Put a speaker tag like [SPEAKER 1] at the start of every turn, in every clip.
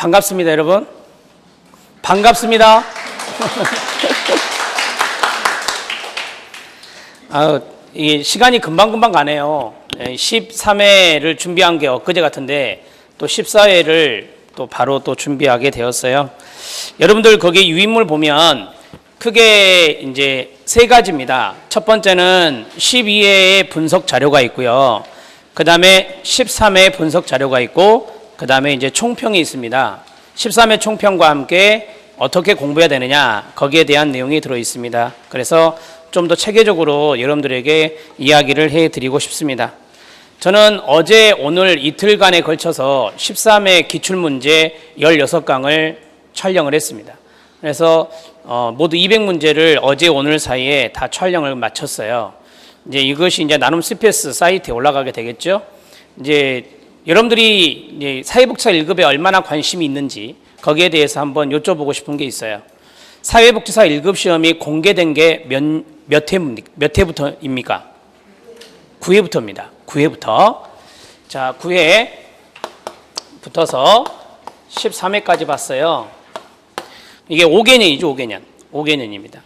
[SPEAKER 1] 반갑습니다, 여러분. 반갑습니다. 이게 시간이 금방금방 가네요. 13회를 준비한 게 엊그제 같은데 또 14회를 또 바로 또 준비하게 되었어요. 여러분들 거기 유인물 보면 크게 이제 세 가지입니다. 첫 번째는 12회의 분석 자료가 있고요. 그 다음에 13회 분석 자료가 있고, 그 다음에 이제 총평이 있습니다. 13회 총평과 함께 어떻게 공부해야 되느냐, 거기에 대한 내용이 들어 있습니다. 그래서 좀 더 체계적으로 여러분들에게 이야기를 해드리고 싶습니다. 저는 어제 오늘 이틀간에 걸쳐서 13회 기출문제 16강을 촬영을 했습니다. 그래서 모두 200문제를 어제 오늘 사이에 다 촬영을 마쳤어요. 이제 이것이 이제 나눔 CPS 사이트에 올라가게 되겠죠. 이제 여러분들이 이제 사회복지사 1급에 얼마나 관심이 있는지 거기에 대해서 한번 여쭤보고 싶은 게 있어요. 사회복지사 1급 시험이 공개된 게 몇 회부터입니까? 9회부터입니다. 9회부터. 자, 9회 붙어서 13회까지 봤어요. 이게 5개년이죠, 5개년. 5개년입니다.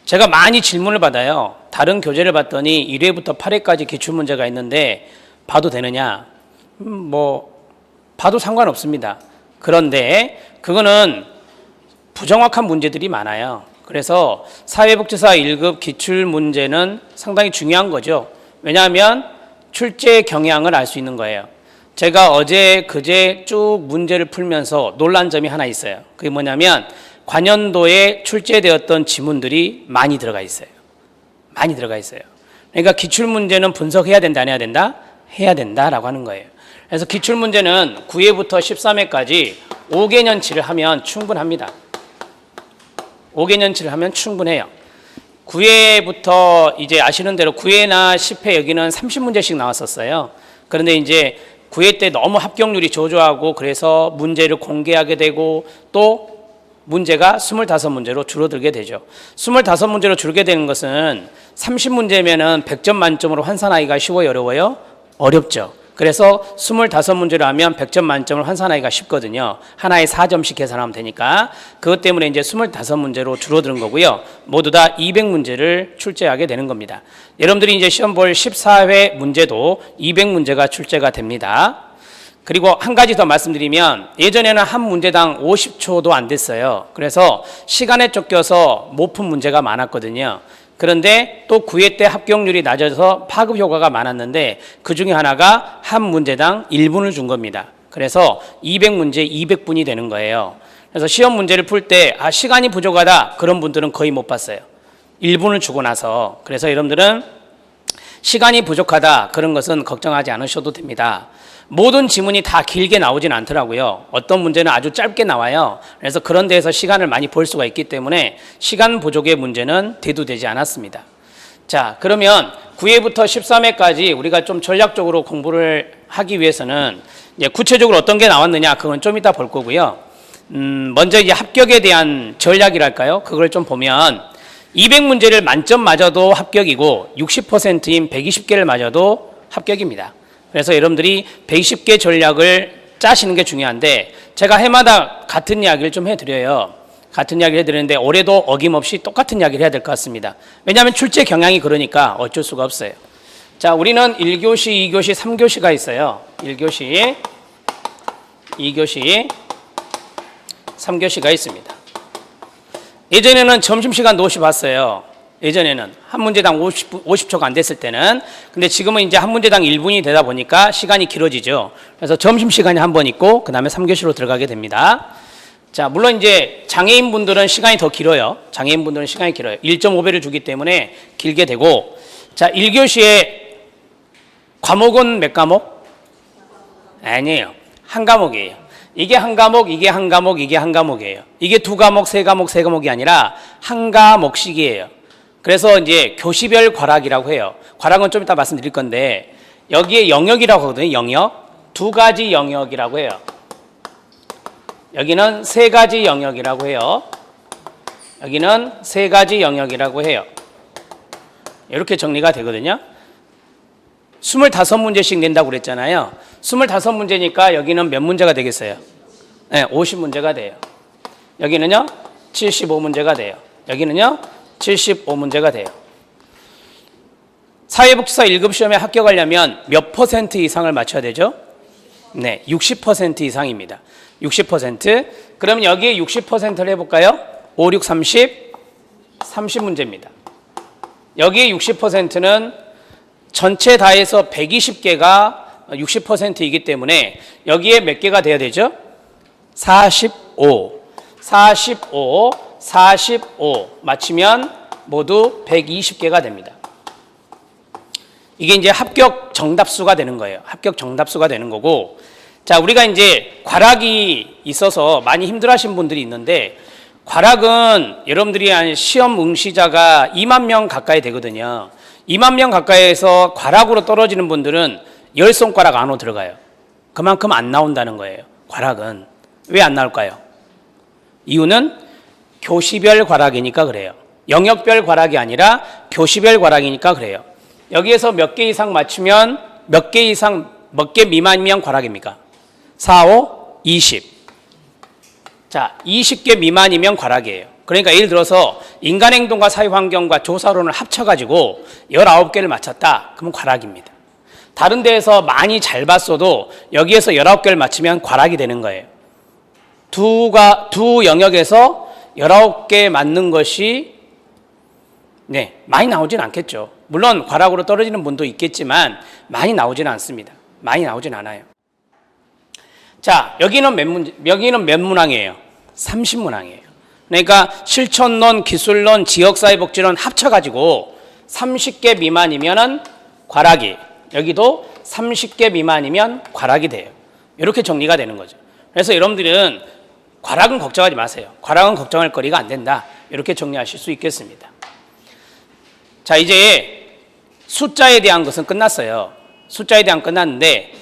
[SPEAKER 1] 제가 많이 질문을 받아요. 다른 교재를 봤더니 1회부터 8회까지 기출문제가 있는데 봐도 되느냐? 봐도 상관없습니다. 그런데 그거는 부정확한 문제들이 많아요. 그래서 사회복지사 1급 기출문제는 상당히 중요한 거죠. 왜냐하면 출제 경향을 알 수 있는 거예요. 제가 어제 그제 쭉 문제를 풀면서 놀란 점이 하나 있어요. 그게 뭐냐면 관연도에 출제되었던 지문들이 많이 들어가 있어요. 많이 들어가 있어요. 그러니까 기출문제는 분석해야 된다, 안 해야 된다? 해야 된다라고 하는 거예요. 그래서 기출문제는 9회부터 13회까지 5개년치를 하면 충분합니다. 5개년치를 하면 충분해요. 9회부터 이제 아시는 대로 9회나 10회 여기는 30문제씩 나왔었어요. 그런데 이제 9회 때 너무 합격률이 저조하고 그래서 문제를 공개하게 되고 또 문제가 25문제로 줄어들게 되죠. 25문제로 줄게 되는 것은 30문제면은 100점 만점으로 환산하기가 쉬워요, 어려워요? 어렵죠. 그래서 25문제로 하면 100점 만점을 환산하기가 쉽거든요. 하나에 4점씩 계산하면 되니까. 그것 때문에 이제 25문제로 줄어드는 거고요. 모두 다 200문제를 출제하게 되는 겁니다. 여러분들이 이제 시험 볼 14회 문제도 200문제가 출제가 됩니다. 그리고 한 가지 더 말씀드리면 예전에는 한 문제당 50초도 안 됐어요. 그래서 시간에 쫓겨서 못 푼 문제가 많았거든요. 그런데 또 9회 때 합격률이 낮아서 파급 효과가 많았는데 그 중에 하나가 한 문제당 1분을 준 겁니다. 그래서 200문제 200분이 되는 거예요. 그래서 시험 문제를 풀 때 시간이 부족하다 그런 분들은 거의 못 봤어요. 1분을 주고 나서. 그래서 여러분들은 시간이 부족하다 그런 것은 걱정하지 않으셔도 됩니다. 모든 지문이 다 길게 나오진 않더라고요. 어떤 문제는 아주 짧게 나와요. 그래서 그런 데에서 시간을 많이 볼 수가 있기 때문에 시간 부족의 문제는 대두되지 않았습니다. 자, 그러면 9회부터 13회까지 우리가 좀 전략적으로 공부를 하기 위해서는 이제 구체적으로 어떤 게 나왔느냐 그건 좀 이따 볼 거고요. 먼저 이제 합격에 대한 전략이랄까요? 그걸 좀 보면 200문제를 만점 맞아도 합격이고 60%인 120개를 맞아도 합격입니다. 그래서 여러분들이 120개 전략을 짜시는 게 중요한데 제가 해마다 같은 이야기를 좀 해드려요. 같은 이야기를 해드리는데 올해도 어김없이 똑같은 이야기를 해야 될 것 같습니다. 왜냐하면 출제 경향이 그러니까 어쩔 수가 없어요. 자, 우리는 1교시, 2교시, 3교시가 있어요. 1교시, 2교시, 3교시가 있습니다. 예전에는 점심시간 노시 봤어요. 예전에는 한 문제당 50초가 안 됐을 때는. 근데 지금은 이제 한 문제당 1분이 되다 보니까 시간이 길어지죠. 그래서 점심시간이 한 번 있고 그 다음에 3교시로 들어가게 됩니다. 자, 물론 이제 장애인분들은 시간이 더 길어요. 장애인분들은 시간이 길어요. 1.5배를 주기 때문에 길게 되고. 자, 1교시에 과목은 몇 과목? 아니에요. 한 과목이에요. 이게 한 과목, 이게 한 과목, 이게 한 과목이에요. 이게 두 과목, 세 과목, 세 과목이 아니라 한 과목씩이에요. 그래서 이제 교시별 과락이라고 해요. 과락은 좀 이따 말씀드릴 건데 여기에 영역이라고 하거든요. 영역. 두 가지 영역이라고 해요. 여기는 세 가지 영역이라고 해요. 여기는 세 가지 영역이라고 해요. 이렇게 정리가 되거든요. 25문제씩 낸다고 그랬잖아요. 25문제니까 여기는 몇 문제가 되겠어요? 네, 50문제가 돼요. 여기는요 75문제가 돼요. 여기는요 75문제가 돼요. 사회복지사 1급 시험에 합격하려면 몇 퍼센트 이상을 맞춰야 되죠? 네, 60% 이상입니다. 60%. 그럼 여기에 60%를 해볼까요? 5, 6, 30, 30문제입니다. 여기에 60%는 전체 다 해서 120개가 60%이기 때문에 여기에 몇 개가 돼야 되죠? 45, 45, 45 맞추면 모두 120개가 됩니다. 이게 이제 합격 정답수가 되는 거예요. 합격 정답수가 되는 거고, 자, 우리가 이제 과락이 있어서 많이 힘들어하시는 분들이 있는데, 과락은 여러분들이 한 시험 응시자가 2만 명 가까이 되거든요. 2만 명 가까이에서 과락으로 떨어지는 분들은 10손가락 안으로 들어가요. 그만큼 안 나온다는 거예요. 과락은. 왜 안 나올까요? 이유는 교시별 과락이니까 그래요. 영역별 과락이 아니라 교시별 과락이니까 그래요. 여기에서 몇 개 이상 맞추면 몇 개 미만이면 과락입니까? 4, 5, 20. 자, 20개 미만이면 과락이에요. 그러니까 예를 들어서 인간행동과 사회환경과 조사론을 합쳐가지고 19개를 맞췄다. 그러면 과락입니다. 다른 데에서 많이 잘 봤어도 여기에서 19개를 맞추면 과락이 되는 거예요. 두 영역에서 19개 맞는 것이 많이 나오진 않겠죠. 물론 과락으로 떨어지는 분도 있겠지만 많이 나오지는 않습니다. 많이 나오진 않아요. 자, 여기는 몇 문항이에요? 30문항이에요. 그러니까 실천론, 기술론, 지역사회복지론 합쳐가지고 30개 미만이면은 과락이, 여기도 30개 미만이면 과락이 돼요. 이렇게 정리가 되는 거죠. 그래서 여러분들은 과락은 걱정하지 마세요. 과락은 걱정할 거리가 안 된다. 이렇게 정리하실 수 있겠습니다. 자, 이제 숫자에 대한 것은 끝났어요. 숫자에 대한 끝났는데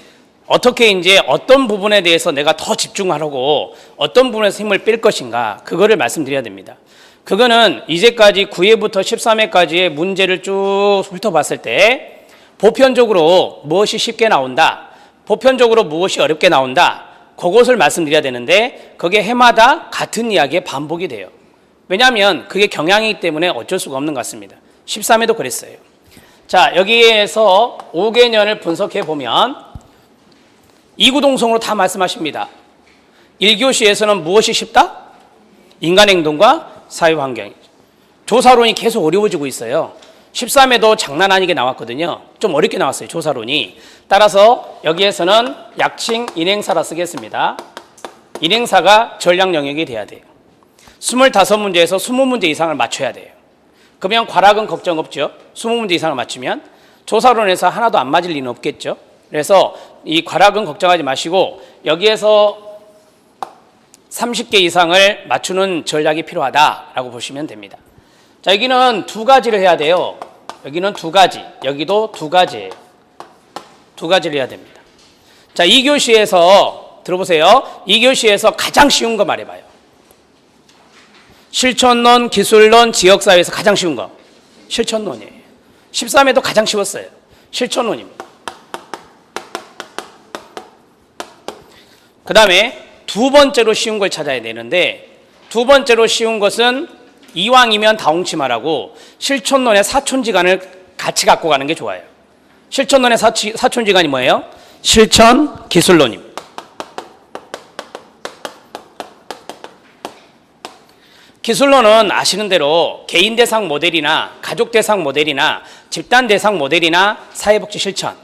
[SPEAKER 1] 어떻게 이제 어떤 부분에 대해서 내가 더 집중하려고 어떤 부분에서 힘을 뺄 것인가, 그거를 말씀드려야 됩니다. 그거는 이제까지 9회부터 13회까지의 문제를 쭉 훑어봤을 때 보편적으로 무엇이 쉽게 나온다, 보편적으로 무엇이 어렵게 나온다, 그것을 말씀드려야 되는데 그게 해마다 같은 이야기의 반복이 돼요. 왜냐하면 그게 경향이기 때문에 어쩔 수가 없는 것 같습니다. 13회도 그랬어요. 자, 여기에서 5개년을 분석해 보면 이구동성으로 다 말씀하십니다. 1교시에서는 무엇이 쉽다? 인간행동과 사회환경이죠. 조사론이 계속 어려워지고 있어요. 13회도 장난 아니게 나왔거든요. 좀 어렵게 나왔어요, 조사론이. 따라서 여기에서는 약칭 인행사라 쓰겠습니다. 인행사가 전략 영역이 돼야 돼요. 25문제에서 20문제 이상을 맞춰야 돼요. 그러면 과락은 걱정 없죠. 20문제 이상을 맞추면. 조사론에서 하나도 안 맞을 리는 없겠죠. 그래서 이 과락은 걱정하지 마시고 여기에서 30개 이상을 맞추는 전략이 필요하다라고 보시면 됩니다. 자, 여기는 두 가지를 해야 돼요. 여기는 두 가지, 여기도 두 가지예요. 두 가지를 해야 됩니다. 자, 2교시에서 들어보세요. 2교시에서 가장 쉬운 거 말해봐요. 실천론, 기술론, 지역사회에서 가장 쉬운 거 실천론이에요. 13회도 가장 쉬웠어요. 실천론입니다. 그 다음에 두 번째로 쉬운 걸 찾아야 되는데, 두 번째로 쉬운 것은 이왕이면 다홍치마라고 실천론의 사촌지간을 같이 갖고 가는 게 좋아요. 실천론의 사촌지간이 뭐예요? 실천 기술론입니다. 기술론은 아시는 대로 개인 대상 모델이나 가족 대상 모델이나 집단 대상 모델이나 사회복지 실천,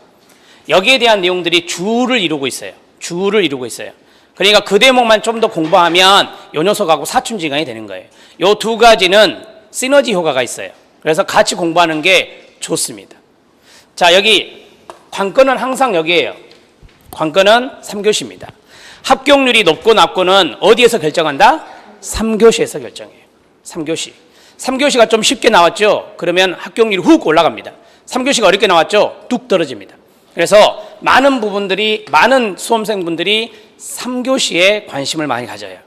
[SPEAKER 1] 여기에 대한 내용들이 주를 이루고 있어요. 주를 이루고 있어요. 그러니까 그 대목만 좀 더 공부하면 요 녀석하고 사촌지간이 되는 거예요. 요 두 가지는 시너지 효과가 있어요. 그래서 같이 공부하는 게 좋습니다. 자, 여기 관건은 항상 여기에요. 관건은 3교시입니다. 합격률이 높고 낮고는 어디에서 결정한다? 3교시에서 결정해요. 3교시. 3교시가 좀 쉽게 나왔죠? 그러면 합격률이 훅 올라갑니다. 3교시가 어렵게 나왔죠? 뚝 떨어집니다. 그래서 많은 수험생분들이 3교시에 관심을 많이 가져요.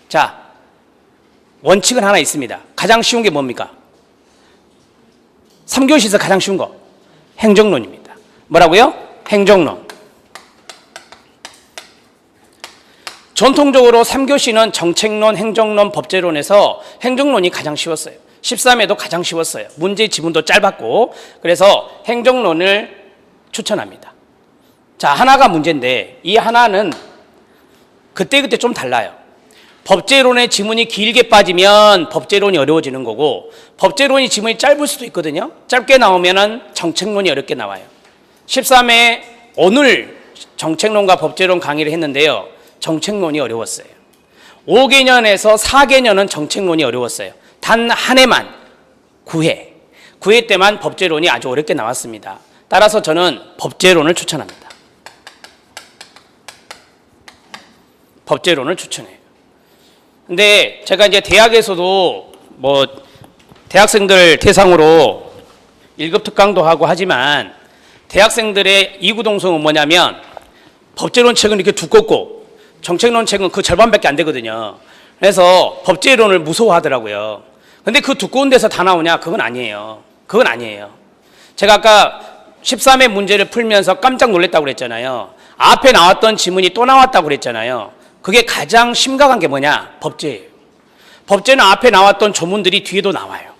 [SPEAKER 1] 자, 원칙은 하나 있습니다. 가장 쉬운 게 뭡니까? 3교시에서 가장 쉬운 거 행정론입니다. 뭐라고요? 행정론. 전통적으로 3교시는 정책론, 행정론, 법제론에서 행정론이 가장 쉬웠어요. 13회도 가장 쉬웠어요. 문제 지문도 짧았고, 그래서 행정론을 추천합니다. 자, 하나가 문제인데 이 하나는 그때그때 좀 달라요. 법제론의 지문이 길게 빠지면 법제론이 어려워지는 거고, 법제론이 지문이 짧을 수도 있거든요. 짧게 나오면은 정책론이 어렵게 나와요. 13회 오늘 정책론과 법제론 강의를 했는데요. 정책론이 어려웠어요. 5개년에서 4개년은 정책론이 어려웠어요. 단 한 해만 9회 때만 법제론이 아주 어렵게 나왔습니다. 따라서 저는 법제론을 추천합니다. 법제론을 추천해요. 근데 제가 이제 대학에서도 뭐 대학생들 대상으로 1급 특강도 하고 하지만 대학생들의 이구동성은 뭐냐면 법제론 책은 이렇게 두껍고 정책론 책은 그 절반밖에 안 되거든요. 그래서 법제론을 무서워하더라고요. 근데 그 두꺼운 데서 다 나오냐? 그건 아니에요. 그건 아니에요. 제가 아까 13회 문제를 풀면서 깜짝 놀랐다고 그랬잖아요. 앞에 나왔던 지문이 또 나왔다고 그랬잖아요. 그게 가장 심각한 게 뭐냐? 법제예요. 법제는 앞에 나왔던 조문들이 뒤에도 나와요.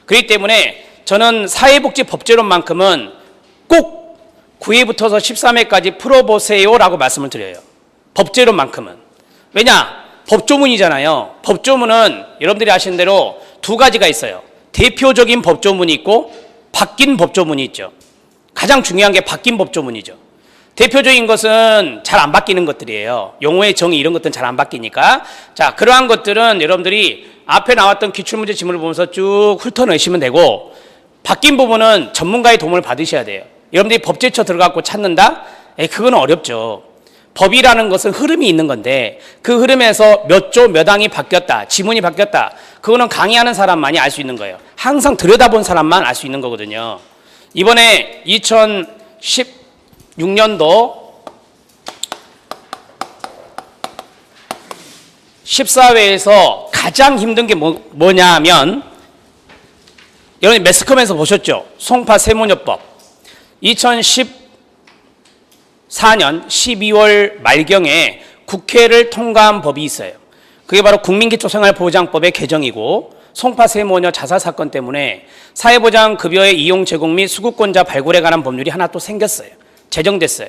[SPEAKER 1] 그렇기 때문에 저는 사회복지 법제론만큼은 꼭 9회부터서 13회까지 풀어보세요라고 말씀을 드려요. 법제론만큼은. 왜냐? 법조문이잖아요. 법조문은 여러분들이 아시는 대로 두 가지가 있어요. 대표적인 법조문이 있고 바뀐 법조문이 있죠. 가장 중요한 게 바뀐 법조문이죠. 대표적인 것은 잘 안 바뀌는 것들이에요. 용어의 정의 이런 것들은 잘 안 바뀌니까. 자, 그러한 것들은 여러분들이 앞에 나왔던 기출문제 지문을 보면서 쭉 훑어내시면 되고, 바뀐 부분은 전문가의 도움을 받으셔야 돼요. 여러분들이 법제처 들어가고 찾는다? 그건 어렵죠. 법이라는 것은 흐름이 있는 건데 그 흐름에서 몇 조 몇 항이 바뀌었다, 지문이 바뀌었다, 그거는 강의하는 사람만이 알 수 있는 거예요. 항상 들여다본 사람만 알 수 있는 거거든요. 이번에 2016년도 14회에서 가장 힘든 게 뭐냐면, 여러분이 매스컴에서 보셨죠? 송파 세무녀법. 2014년 12월 말경에 국회를 통과한 법이 있어요. 그게 바로 국민기초생활보장법의 개정이고, 송파 세무녀 자살 사건 때문에 사회보장급여의 이용 제공 및 수급권자 발굴에 관한 법률이 하나 또 생겼어요. 제정됐어요.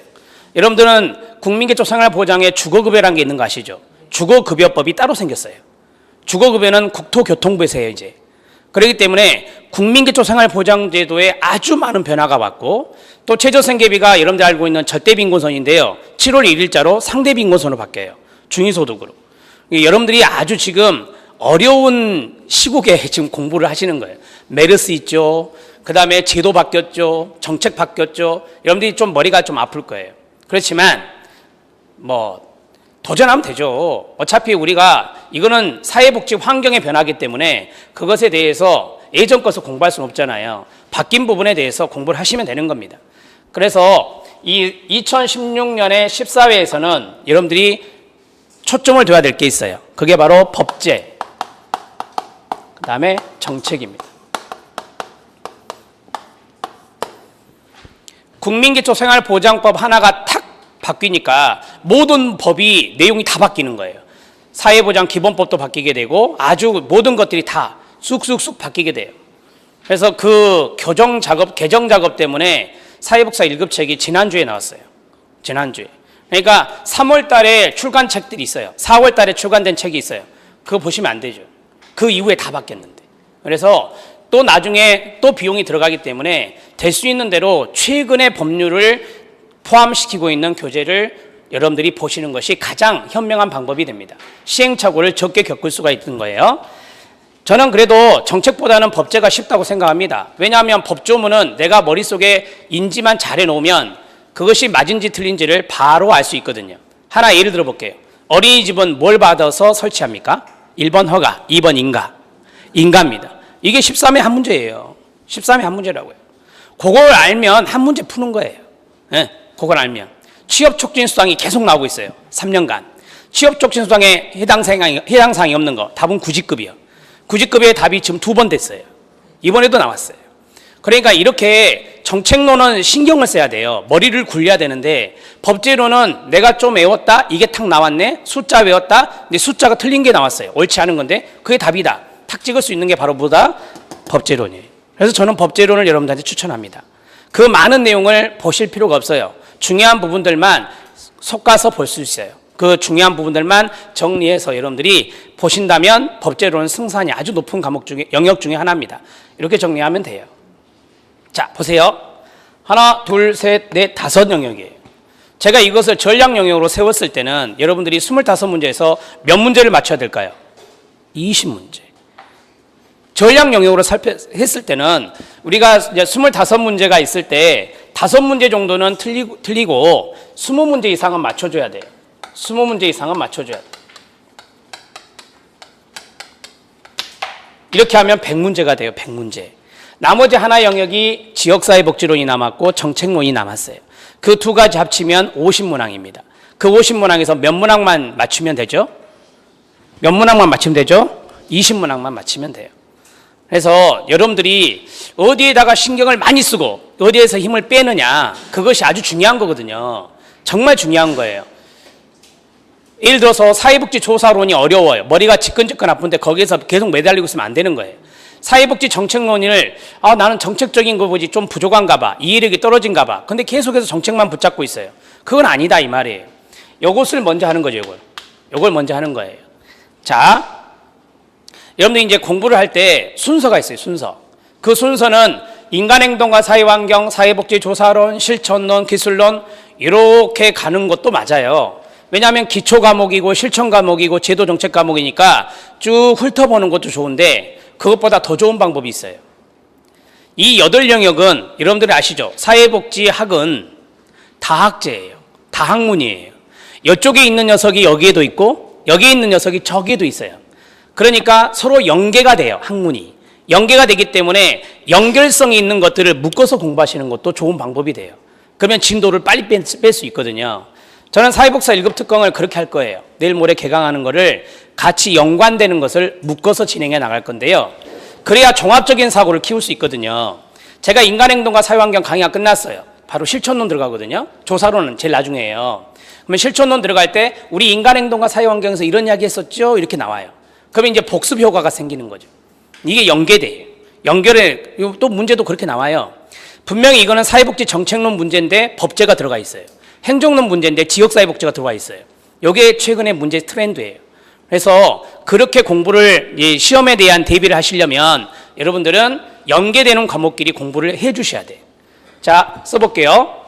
[SPEAKER 1] 여러분들은 국민기초생활보장에 주거급여라는 게 있는 거 아시죠? 주거급여법이 따로 생겼어요. 주거급여는 국토교통부에서 해요, 이제. 그렇기 때문에 국민기초생활보장제도에 아주 많은 변화가 왔고, 또 최저생계비가 여러분들 알고 있는 절대빈곤선인데요. 7월 1일자로 상대빈곤선으로 바뀌어요. 중위소득으로. 여러분들이 아주 지금 어려운 시국에 지금 공부를 하시는 거예요. 메르스 있죠. 그 다음에 제도 바뀌었죠. 정책 바뀌었죠. 여러분들이 좀 머리가 좀 아플 거예요. 그렇지만 도전하면 되죠. 어차피 우리가 이거는 사회복지 환경의 변화이기 때문에 그것에 대해서 예전 것을 공부할 수는 없잖아요. 바뀐 부분에 대해서 공부를 하시면 되는 겁니다. 그래서 이 2016년에 14회에서는 여러분들이 초점을 둬야 될 게 있어요. 그게 바로 법제, 그 다음에 정책입니다. 국민기초생활보장법 하나가 탁 바뀌니까 모든 법이 내용이 다 바뀌는 거예요. 사회보장 기본법도 바뀌게 되고 아주 모든 것들이 다 쑥쑥쑥 바뀌게 돼요. 그래서 그 개정 작업 때문에 사회복사 1급책이 지난주에 나왔어요. 지난주에. 그러니까 3월 달에 출간 책들이 있어요. 4월 달에 출간된 책이 있어요. 그거 보시면 안 되죠. 그 이후에 다 바뀌었는데. 그래서 또 나중에 또 비용이 들어가기 때문에 될 수 있는 대로 최근의 법률을 포함시키고 있는 교재를 여러분들이 보시는 것이 가장 현명한 방법이 됩니다. 시행착오를 적게 겪을 수가 있는 거예요. 저는 그래도 정책보다는 법제가 쉽다고 생각합니다. 왜냐하면 법조문은 내가 머릿속에 인지만 잘 해놓으면 그것이 맞은지 틀린지를 바로 알 수 있거든요. 하나 예를 들어 볼게요. 어린이집은 뭘 받아서 설치합니까? 1번 허가, 2번 인가. 인가입니다. 이게 13회 한 문제예요. 13회 한 문제라고요. 그걸 알면 한 문제 푸는 거예요. 네, 그걸 알면. 취업촉진수당이 계속 나오고 있어요. 3년간. 취업촉진수당에 해당 사항이 없는 거. 답은 구직급이요. 구직급여의 답이 지금 2번 됐어요. 이번에도 나왔어요. 그러니까 이렇게 정책론은 신경을 써야 돼요. 머리를 굴려야 되는데 법제로는 내가 좀 외웠다? 이게 탁 나왔네? 숫자 외웠다? 근데 숫자가 틀린 게 나왔어요. 옳지 않은 건데 그게 답이다. 탁 찍을 수 있는 게 바로 뭐다? 법제론이에요. 그래서 저는 법제론을 여러분들한테 추천합니다. 그 많은 내용을 보실 필요가 없어요. 중요한 부분들만 속가서 볼 수 있어요. 그 중요한 부분들만 정리해서 여러분들이 보신다면 법제론은 승산이 아주 높은 과목 중에 영역 중에 하나입니다. 이렇게 정리하면 돼요. 자, 보세요. 하나, 둘, 셋, 넷, 다섯 영역이에요. 제가 이것을 전략 영역으로 세웠을 때는 여러분들이 25문제에서 몇 문제를 맞춰야 될까요? 20문제. 전략 영역으로 했을 때는 우리가 이제 25문제가 있을 때 5문제 정도는 틀리고 20문제 이상은 맞춰줘야 돼요. 20문제 이상은 맞춰줘야 돼요. 이렇게 하면 100문제가 돼요. 100문제. 나머지 하나 영역이 지역사회복지론이 남았고 정책론이 남았어요. 그 두 가지 합치면 50문항입니다. 그 50문항에서 몇 문항만 맞추면 되죠? 몇 문항만 맞추면 되죠? 20문항만 맞추면 돼요. 그래서 여러분들이 어디에다가 신경을 많이 쓰고 어디에서 힘을 빼느냐, 그것이 아주 중요한 거거든요. 정말 중요한 거예요. 예를 들어서 사회복지 조사론이 어려워요. 머리가 지끈지끈 아픈데 거기에서 계속 매달리고 있으면 안 되는 거예요. 사회복지 정책론을 나는 정책적인 거 보지 좀 부족한가 봐. 이해력이 떨어진가 봐. 근데 계속해서 정책만 붙잡고 있어요. 그건 아니다 이 말이에요. 요것을 먼저 하는 거죠. 요걸 먼저 하는 거예요. 자, 여러분들 이제 공부를 할 때 순서가 있어요. 순서. 그 순서는 인간행동과 사회환경, 사회복지 조사론, 실천론, 기술론 이렇게 가는 것도 맞아요. 왜냐하면 기초 과목이고 실천 과목이고 제도 정책 과목이니까 쭉 훑어보는 것도 좋은데 그것보다 더 좋은 방법이 있어요. 이 8영역은 여러분들이 아시죠? 사회복지학은 다학제예요. 다학문이에요. 이쪽에 있는 녀석이 여기에도 있고 여기에 있는 녀석이 저기에도 있어요. 그러니까 서로 연계가 돼요. 학문이. 연계가 되기 때문에 연결성이 있는 것들을 묶어서 공부하시는 것도 좋은 방법이 돼요. 그러면 진도를 빨리 뺄 수 있거든요. 저는 사회복사 1급 특강을 그렇게 할 거예요. 내일 모레 개강하는 거를 같이 연관되는 것을 묶어서 진행해 나갈 건데요. 그래야 종합적인 사고를 키울 수 있거든요. 제가 인간행동과 사회환경 강의가 끝났어요. 바로 실천론 들어가거든요. 조사론은 제일 나중에예요. 그러면 실천론 들어갈 때 우리 인간행동과 사회환경에서 이런 이야기 했었죠? 이렇게 나와요. 그러면 이제 복습 효과가 생기는 거죠. 이게 연계돼요. 연결에 또 문제도 그렇게 나와요. 분명히 이거는 사회복지 정책론 문제인데 법제가 들어가 있어요. 행정론 문제인데 지역사회복지가 들어와 있어요. 이게 최근의 문제 트렌드예요. 그래서 그렇게 공부를 시험에 대한 대비를 하시려면 여러분들은 연계되는 과목끼리 공부를 해 주셔야 돼요. 자, 써볼게요.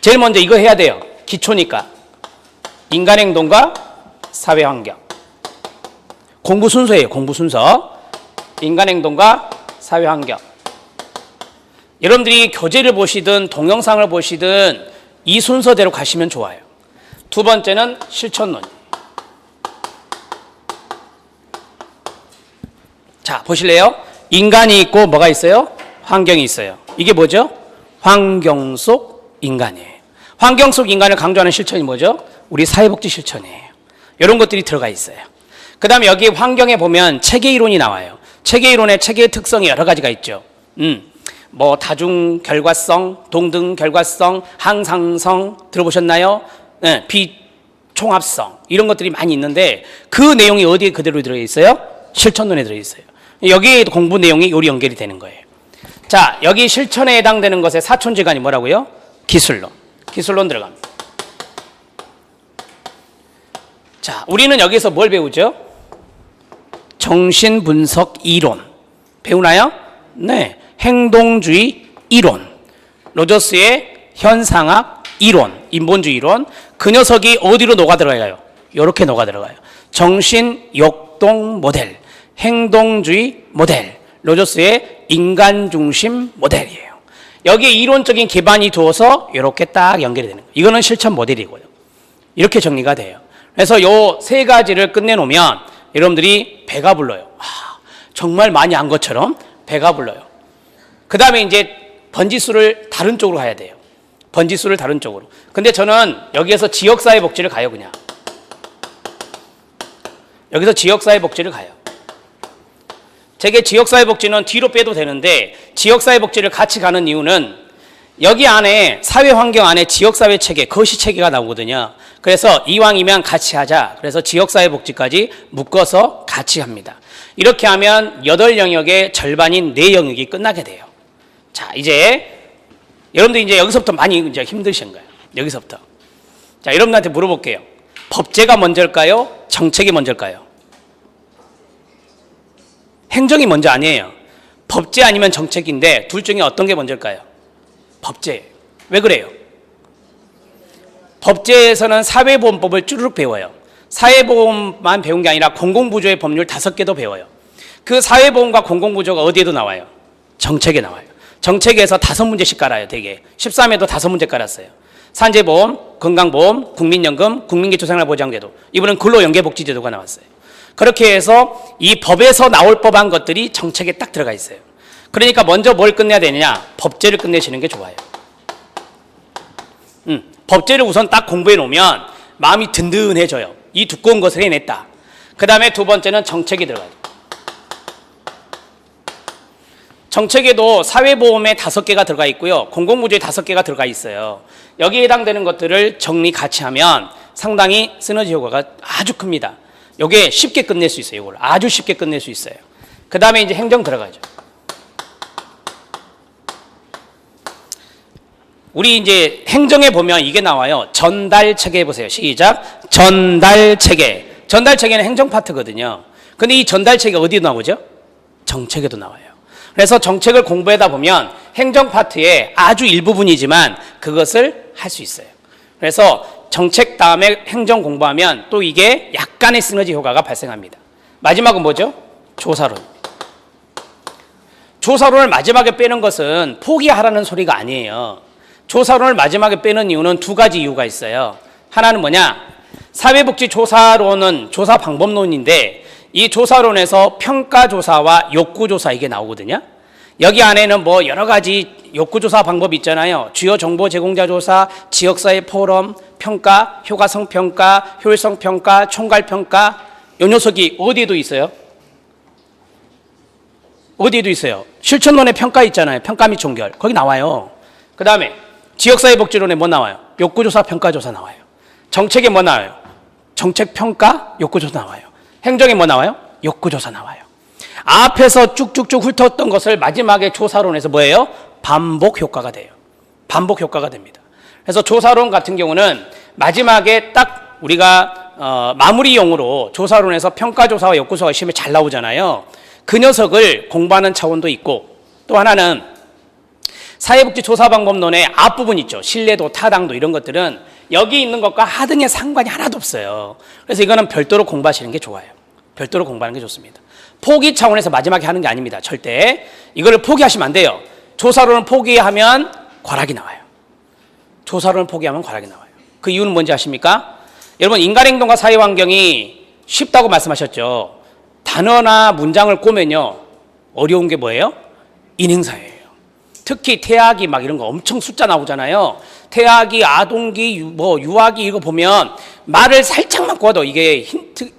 [SPEAKER 1] 제일 먼저 이거 해야 돼요. 기초니까. 인간행동과 사회환경. 공부 순서예요. 공부 순서. 인간행동과 사회환경. 여러분들이 교재를 보시든 동영상을 보시든 이 순서대로 가시면 좋아요. 두 번째는 실천론. 자, 보실래요? 인간이 있고 뭐가 있어요? 환경이 있어요. 이게 뭐죠? 환경 속 인간이에요. 환경 속 인간을 강조하는 실천이 뭐죠? 우리 사회복지 실천이에요. 이런 것들이 들어가 있어요. 그 다음에 여기 환경에 보면 체계 이론이 나와요. 체계 이론의 체계의 특성이 여러 가지가 있죠. 뭐 다중 결과성, 동등 결과성, 항상성 들어보셨나요? 네, 비총합성 이런 것들이 많이 있는데 그 내용이 어디에 그대로 들어있어요? 실천론에 들어있어요. 여기에 공부 내용이 요리 연결이 되는 거예요. 자, 여기 실천에 해당되는 것의 사촌지간이 뭐라고요? 기술론. 기술론 들어갑니다. 자, 우리는 여기서 뭘 배우죠? 정신분석 이론. 배우나요? 네. 행동주의 이론. 로저스의 현상학 이론. 인본주의 이론. 그 녀석이 어디로 녹아 들어가요? 이렇게 녹아 들어가요. 정신역동 모델. 행동주의 모델. 로저스의 인간중심 모델이에요. 여기에 이론적인 기반이 두어서 이렇게 딱 연결이 되는 거예요. 이거는 실천 모델이고요. 이렇게 정리가 돼요. 그래서 요 세 가지를 끝내놓으면 여러분들이 배가 불러요. 정말 많이 한 것처럼 배가 불러요. 그 다음에 이제 번지수를 다른 쪽으로 가야 돼요. 번지수를 다른 쪽으로. 근데 저는 여기에서 지역사회복지를 가요, 그냥. 여기서 지역사회복지를 가요. 되게 지역사회복지는 뒤로 빼도 되는데 지역사회복지를 같이 가는 이유는 여기 안에 사회환경 안에 지역사회체계, 거시체계가 나오거든요. 그래서 이왕이면 같이 하자. 그래서 지역사회복지까지 묶어서 같이 합니다. 이렇게 하면 8영역의 절반인 4영역이 끝나게 돼요. 자, 이제 여러분들 이제 여기서부터 많이 이제 힘드신 거예요. 여기서부터. 자, 여러분들한테 물어볼게요. 법제가 먼저일까요? 정책이 먼저일까요? 행정이 먼저 아니에요. 법제 아니면 정책인데 둘 중에 어떤 게 먼저일까요? 법제. 왜 그래요? 법제에서는 사회보험법을 쭈르륵 배워요. 사회보험만 배운 게 아니라 공공부조의 법률 5개도 배워요. 그 사회보험과 공공부조가 어디에도 나와요? 정책에 나와요. 정책에서 5문제씩 깔아요. 되게 13에도 5문제 깔았어요. 산재보험, 건강보험, 국민연금, 국민기초생활보장제도. 이번엔 근로연계복지제도가 나왔어요. 그렇게 해서 이 법에서 나올 법한 것들이 정책에 딱 들어가 있어요. 그러니까 먼저 뭘 끝내야 되느냐? 법제를 끝내시는 게 좋아요. 법제를 우선 딱 공부해 놓으면 마음이 든든해져요. 이 두꺼운 것을 해냈다. 그 다음에 두 번째는 정책이 들어가요. 정책에도 사회보험에 5개가 들어가 있고요. 공공부조에 5개가 들어가 있어요. 여기에 해당되는 것들을 정리 같이 하면 상당히 시너지 효과가 아주 큽니다. 요게 쉽게 끝낼 수 있어요. 이걸 아주 쉽게 끝낼 수 있어요. 그 다음에 이제 행정 들어가죠. 우리 이제 행정에 보면 이게 나와요. 전달체계 해보세요. 시작. 전달체계. 전달체계는 행정 파트거든요. 근데 이 전달체계가 어디에 나오죠? 정책에도 나와요. 그래서 정책을 공부하다 보면 행정 파트의 아주 일부분이지만 그것을 할 수 있어요. 그래서 정책 다음에 행정 공부하면 또 이게 약간의 시너지 효과가 발생합니다. 마지막은 뭐죠? 조사론. 조사론을 마지막에 빼는 것은 포기하라는 소리가 아니에요. 조사론을 마지막에 빼는 이유는 2가지 이유가 있어요. 하나는 뭐냐? 사회복지조사론은 조사 방법론인데 이 조사론에서 평가조사와 욕구조사 이게 나오거든요. 여기 안에는 뭐 여러 가지 욕구조사 방법이 있잖아요. 주요 정보 제공자 조사, 지역사회 포럼, 평가, 효과성 평가, 효율성 평가, 총괄 평가. 이 녀석이 어디에도 있어요? 어디에도 있어요? 실천론의 평가 있잖아요. 평가 및 종결. 거기 나와요. 그 다음에 지역사회복지론에 뭐 나와요? 욕구조사, 평가조사 나와요. 정책에 뭐 나와요? 정책평가, 욕구조사 나와요. 행정에 뭐 나와요? 욕구조사 나와요. 앞에서 쭉쭉쭉 훑었던 것을 마지막에 조사론에서 뭐예요? 반복 효과가 돼요. 반복 효과가 됩니다. 그래서 조사론 같은 경우는 마지막에 딱 우리가 마무리용으로 조사론에서 평가조사와 욕구조사가 시험에 잘 나오잖아요. 그 녀석을 공부하는 차원도 있고 또 하나는 사회복지조사방법론의 앞부분 있죠. 신뢰도, 타당도 이런 것들은 여기 있는 것과 하등의 상관이 하나도 없어요. 그래서 이거는 별도로 공부하시는 게 좋아요. 별도로 공부하는 게 좋습니다. 포기 차원에서 마지막에 하는 게 아닙니다. 절대. 이거를 포기하시면 안 돼요. 조사론을 포기하면 과락이 나와요. 조사론을 포기하면 과락이 나와요. 그 이유는 뭔지 아십니까? 여러분 인간행동과 사회환경이 쉽다고 말씀하셨죠. 단어나 문장을 꼬면요. 어려운 게 뭐예요? 인행사회예요. 특히 태아기 막 이런 거 엄청 숫자 나오잖아요. 태아기, 아동기, 유아기 이거 보면 말을 살짝만 꼬아도 이게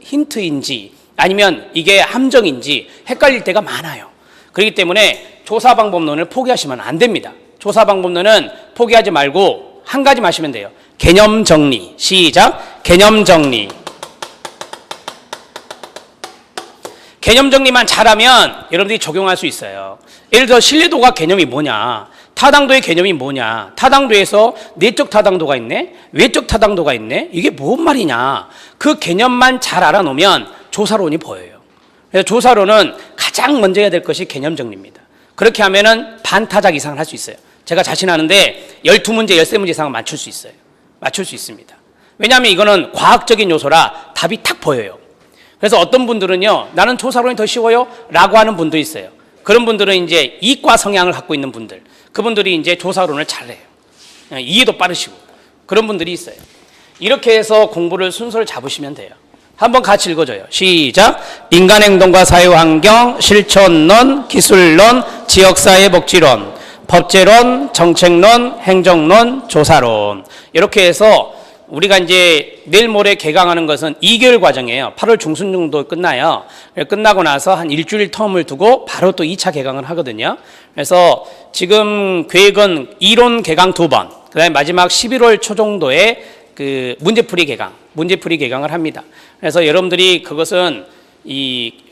[SPEAKER 1] 힌트인지 아니면 이게 함정인지 헷갈릴 때가 많아요. 그렇기 때문에 조사방법론을 포기하시면 안 됩니다. 조사방법론은 포기하지 말고 한 가지만 하시면 돼요. 개념 정리. 시작. 개념 정리. 개념 정리만 잘하면 여러분들이 적용할 수 있어요. 예를 들어 신뢰도가 개념이 뭐냐, 타당도의 개념이 뭐냐, 타당도에서 내적 타당도가 있네, 외적 타당도가 있네, 이게 뭔 말이냐, 그 개념만 잘 알아놓으면 조사론이 보여요. 그래서 조사론은 가장 먼저 해야 될 것이 개념 정리입니다. 그렇게 하면은 반타작 이상을 할 수 있어요. 제가 자신하는데 12문제, 13문제 이상은 맞출 수 있어요. 맞출 수 있습니다. 왜냐하면 이거는 과학적인 요소라 답이 탁 보여요. 그래서 어떤 분들은요, 나는 조사론이 더 쉬워요 라고 하는 분도 있어요. 그런 분들은 이제 이과 성향을 갖고 있는 분들, 그분들이 이제 조사론을 잘해요. 이해도 빠르시고 그런 분들이 있어요. 이렇게 해서 공부를 순서를 잡으시면 돼요. 한번 같이 읽어줘요. 시작. 인간행동과 사회환경, 실천론, 기술론, 지역사회복지론, 법제론, 정책론, 행정론, 조사론. 이렇게 해서 우리가 이제 내일 모레 개강하는 것은 2개월 과정이에요. 8월 중순 정도 끝나요. 끝나고 나서 한 일주일 텀을 두고 바로 또 2차 개강을 하거든요. 그래서 지금 계획은 이론 개강 2번, 그다음에 마지막 11월 초 정도에 그 문제풀이 개강을 합니다. 그래서 여러분들이 그것은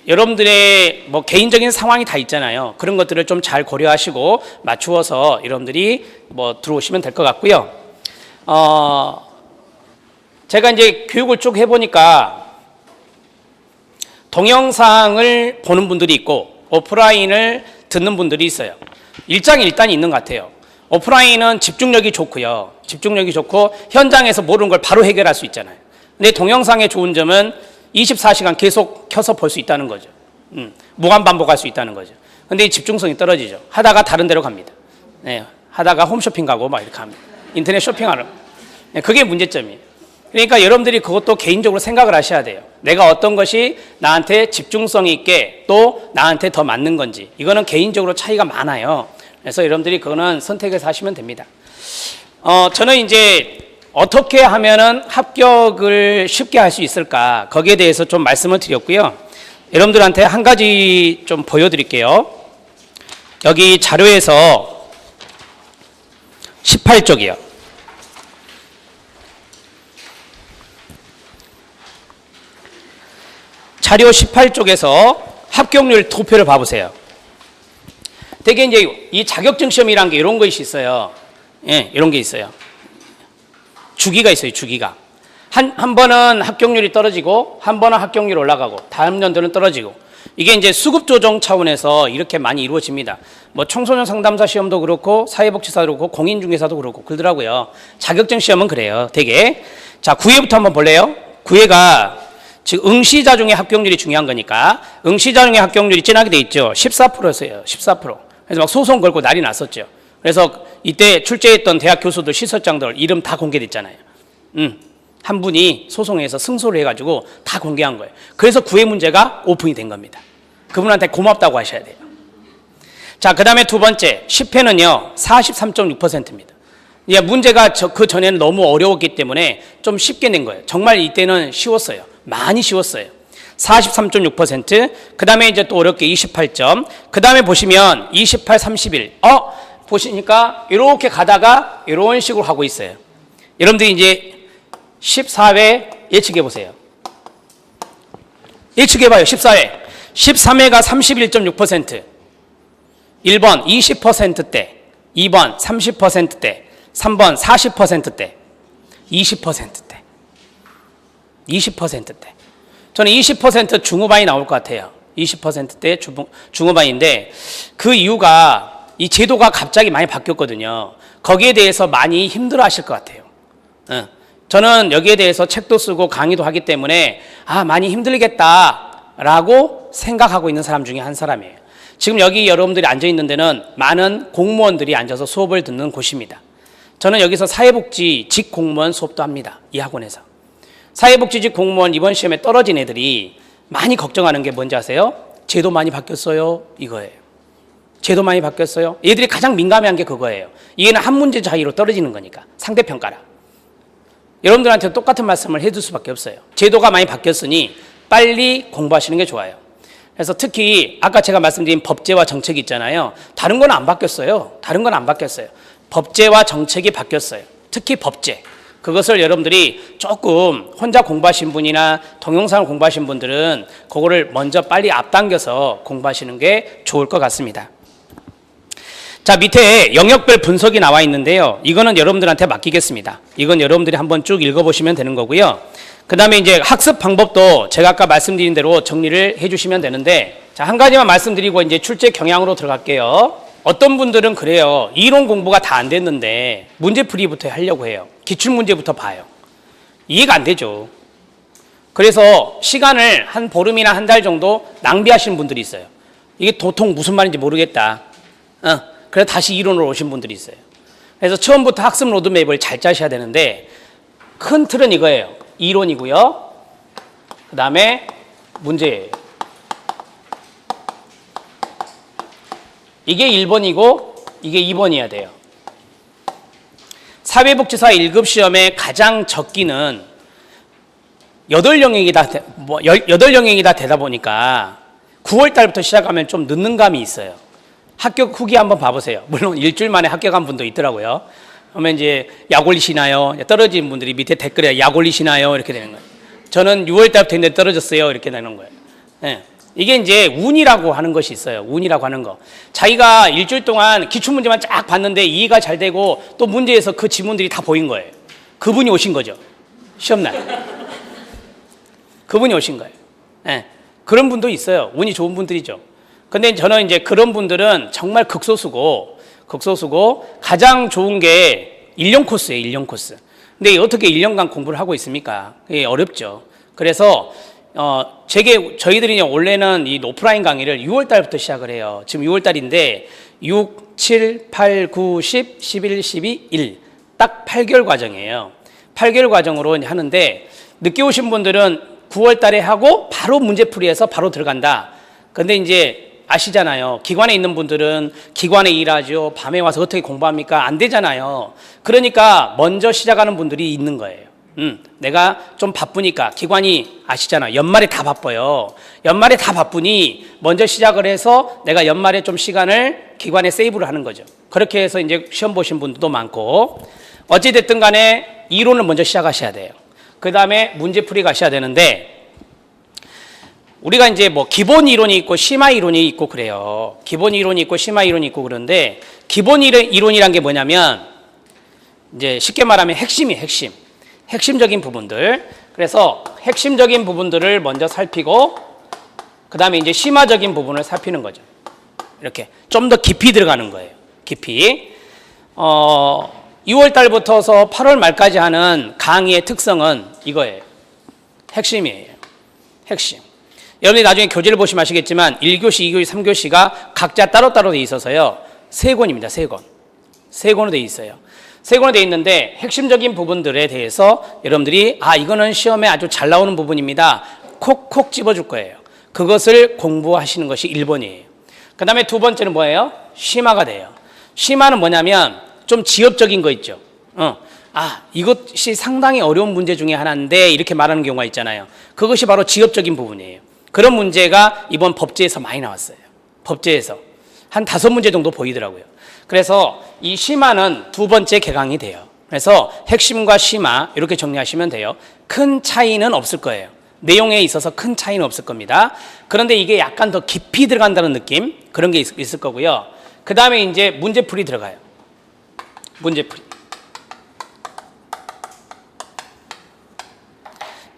[SPEAKER 1] 여러분들의 뭐 개인적인 상황이 다 있잖아요. 그런 것들을 좀 잘 고려하시고 맞추어서 여러분들이 뭐 들어오시면 될 것 같고요. 제가 이제 교육을 쭉 해보니까 동영상을 보는 분들이 있고 오프라인을 듣는 분들이 있어요. 일장일단이 있는 것 같아요. 오프라인은 집중력이 좋고요. 집중력이 좋고 현장에서 모르는 걸 바로 해결할 수 있잖아요. 근데 동영상의 좋은 점은 24시간 계속 켜서 볼 수 있다는 거죠. 무한 반복할 수 있다는 거죠. 근데 이 집중성이 떨어지죠. 하다가 다른 데로 갑니다. 네, 하다가 홈쇼핑 가고 막 이렇게 합니다. 인터넷 쇼핑하러. 네, 그게 문제점이에요. 그러니까 여러분들이 그것도 개인적으로 생각을 하셔야 돼요. 내가 어떤 것이 나한테 집중성 있게 또 나한테 더 맞는 건지. 이거는 개인적으로 차이가 많아요. 그래서 여러분들이 그거는 선택해서 하시면 됩니다. 저는 이제 어떻게 하면은 합격을 쉽게 할 수 있을까? 거기에 대해서 좀 말씀을 드렸고요. 여러분들한테 한 가지 좀 보여드릴게요. 여기 자료에서 18쪽이요. 자료 18쪽에서 합격률 투표를 봐보세요. 되게 이제 이 자격증 시험이란 게 이런 것이 있어요. 예, 이런 게 있어요. 주기가 있어요, 주기가. 한 번은 합격률이 떨어지고, 한 번은 합격률이 올라가고, 다음 연도는 떨어지고. 이게 이제 수급 조정 차원에서 이렇게 많이 이루어집니다. 뭐 청소년 상담사 시험도 그렇고, 사회복지사도 그렇고, 공인중개사도 그렇고, 그러더라고요. 자격증 시험은 그래요, 되게. 자, 9회부터 한번 볼래요? 9회가 지금 응시자 중에 합격률이 중요한 거니까, 응시자 중에 합격률이 진하게 돼 있죠. 14%였어요, 14%. 그래서 막 소송 걸고 난리 났었죠. 그래서 이때 출제했던 대학 교수들, 시설장들 이름 다 공개됐잖아요. 한 분이 소송에서 승소를 해가지고 다 공개한 거예요. 그래서 9회 문제가 오픈이 된 겁니다. 그분한테 고맙다고 하셔야 돼요. 자, 그 다음에 두 번째, 10회는요, 43.6%입니다. 이제 문제가 그 전에는 너무 어려웠기 때문에 좀 쉽게 낸 거예요. 정말 이때는 쉬웠어요. 많이 쉬웠어요. 43.6%. 그 다음에 이제 또 어렵게 28점. 그 다음에 보시면 28, 31. 보시니까 이렇게 가다가 이런 식으로 하고 있어요. 여러분들이 이제 14회 예측해 보세요. 예측해 봐요. 14회. 13회가 31.6%. 1번 20%대, 2번 30%대, 3번 40%대, 20%대. 20%대. 저는 20% 중후반이 나올 것 같아요. 20%대 중후반인데 그 이유가 이 제도가 갑자기 많이 바뀌었거든요. 거기에 대해서 많이 힘들어 하실 것 같아요. 저는 여기에 대해서 책도 쓰고 강의도 하기 때문에 많이 힘들겠다라고 생각하고 있는 사람 중에 한 사람이에요. 지금 여기 여러분들이 앉아 있는 데는 많은 공무원들이 앉아서 수업을 듣는 곳입니다. 저는 여기서 사회복지직 공무원 수업도 합니다. 이 학원에서. 사회복지직 공무원 이번 시험에 떨어진 애들이 많이 걱정하는 게 뭔지 아세요? 제도 많이 바뀌었어요. 이거예요. 제도 많이 바뀌었어요. 얘들이 가장 민감해한 게 그거예요. 얘는 한 문제 차이로 떨어지는 거니까. 상대평가라. 여러분들한테 똑같은 말씀을 해줄 수밖에 없어요. 제도가 많이 바뀌었으니 빨리 공부하시는 게 좋아요. 그래서 특히 아까 제가 말씀드린 법제와 정책이 있잖아요. 다른 건 안 바뀌었어요. 다른 건 안 바뀌었어요. 법제와 정책이 바뀌었어요. 특히 법제. 그것을 여러분들이 조금 혼자 공부하신 분이나 동영상을 공부하신 분들은 그거를 먼저 빨리 앞당겨서 공부하시는 게 좋을 것 같습니다. 자, 밑에 영역별 분석이 나와 있는데요. 이거는 여러분들한테 맡기겠습니다. 이건 여러분들이 한번 쭉 읽어보시면 되는 거고요. 그 다음에 이제 학습 방법도 제가 아까 말씀드린 대로 정리를 해주시면 되는데, 자, 한 가지만 말씀드리고 이제 출제 경향으로 들어갈게요. 어떤 분들은 그래요. 이론 공부가 다 안 됐는데 문제풀이부터 하려고 해요. 기출문제부터 봐요. 이해가 안 되죠. 그래서 시간을 한 보름이나 한 달 정도 낭비하시는 분들이 있어요. 이게 도통 무슨 말인지 모르겠다. 그래서 다시 이론으로 오신 분들이 있어요. 그래서 처음부터 학습 로드맵을 잘 짜셔야 되는데 큰 틀은 이거예요. 이론이고요. 그 다음에 문제예요. 이게 1번이고 이게 2번이어야 돼요. 사회복지사 1급 시험에 가장 적기는 8영역이 다 되다 보니까 9월 달부터 시작하면 좀 늦는 감이 있어요. 합격 후기 한번 봐보세요. 물론 일주일 만에 합격한 분도 있더라고요. 그러면 이제 약 올리시나요? 떨어진 분들이 밑에 댓글에 약 올리시나요? 이렇게 되는 거예요. 저는 6월 달부터 했는데 떨어졌어요. 이렇게 되는 거예요. 네. 이게 이제 운이라고 하는 것이 있어요. 운이라고 하는 거. 자기가 일주일 동안 기출문제만 쫙 봤는데 이해가 잘 되고 또 문제에서 그 지문들이 다 보인 거예요. 그분이 오신 거죠. 시험날. 그분이 오신 거예요. 네. 그런 분도 있어요. 운이 좋은 분들이죠. 근데 저는 이제 그런 분들은 정말 극소수고 가장 좋은 게 1년 코스예요. 1년 코스. 근데 어떻게 1년간 공부를 하고 있습니까? 이게 어렵죠. 그래서 저희들이 원래는 이 오프라인 강의를 6월 달부터 시작을 해요. 지금 6월 달인데 6, 7, 8, 9, 10, 11, 12, 1. 딱 8개월 과정이에요. 8개월 과정으로 하는데 늦게 오신 분들은 9월 달에 하고 바로 문제풀이해서 바로 들어간다. 근데 이제 아시잖아요. 기관에 있는 분들은 기관에 일하죠. 밤에 와서 어떻게 공부합니까? 안 되잖아요. 그러니까 먼저 시작하는 분들이 있는 거예요. 내가 좀 바쁘니까 기관이 아시잖아요. 연말에 다 바빠요. 연말에 다 바쁘니 먼저 시작을 해서 내가 연말에 좀 시간을 기관에 세이브를 하는 거죠. 그렇게 해서 이제 시험 보신 분들도 많고 어찌됐든 간에 이론을 먼저 시작하셔야 돼요. 그 다음에 문제풀이 가셔야 되는데 우리가 이제 뭐 기본 이론이 있고 심화 이론이 있고 그래요. 기본 이론이 있고 심화 이론이 있고 그런데 기본 이론이란 게 뭐냐면 이제 쉽게 말하면 핵심이에요. 핵심적인 부분들. 그래서 핵심적인 부분들을 먼저 살피고 그 다음에 이제 심화적인 부분을 살피는 거죠. 이렇게 좀 더 깊이 들어가는 거예요. 깊이. 6월 달부터서 8월 말까지 하는 강의의 특성은 이거예요. 핵심이에요. 핵심. 여러분이 나중에 교재를 보시면 아시겠지만 1교시, 2교시, 3교시가 각자 따로따로 돼 있어서요. 3권입니다. 3권. 3권으로 돼 있어요. 3권으로 돼 있는데 핵심적인 부분들에 대해서 여러분들이 이거는 시험에 아주 잘 나오는 부분입니다. 콕콕 집어줄 거예요. 그것을 공부하시는 것이 1번이에요. 그 다음에 두 번째는 뭐예요? 심화가 돼요. 심화는 뭐냐면 좀 지엽적인 거 있죠. 이것이 상당히 어려운 문제 중에 하나인데 이렇게 말하는 경우가 있잖아요. 그것이 바로 지엽적인 부분이에요. 그런 문제가 이번 법제에서 많이 나왔어요. 법제에서 한 5문제 정도 보이더라고요. 그래서 이 심화는 두 번째 개강이 돼요. 그래서 핵심과 심화 이렇게 정리하시면 돼요. 큰 차이는 없을 거예요. 내용에 있어서 큰 차이는 없을 겁니다. 그런데 이게 약간 더 깊이 들어간다는 느낌 그런 게 있을 거고요. 그 다음에 이제 문제풀이 들어가요. 문제풀이.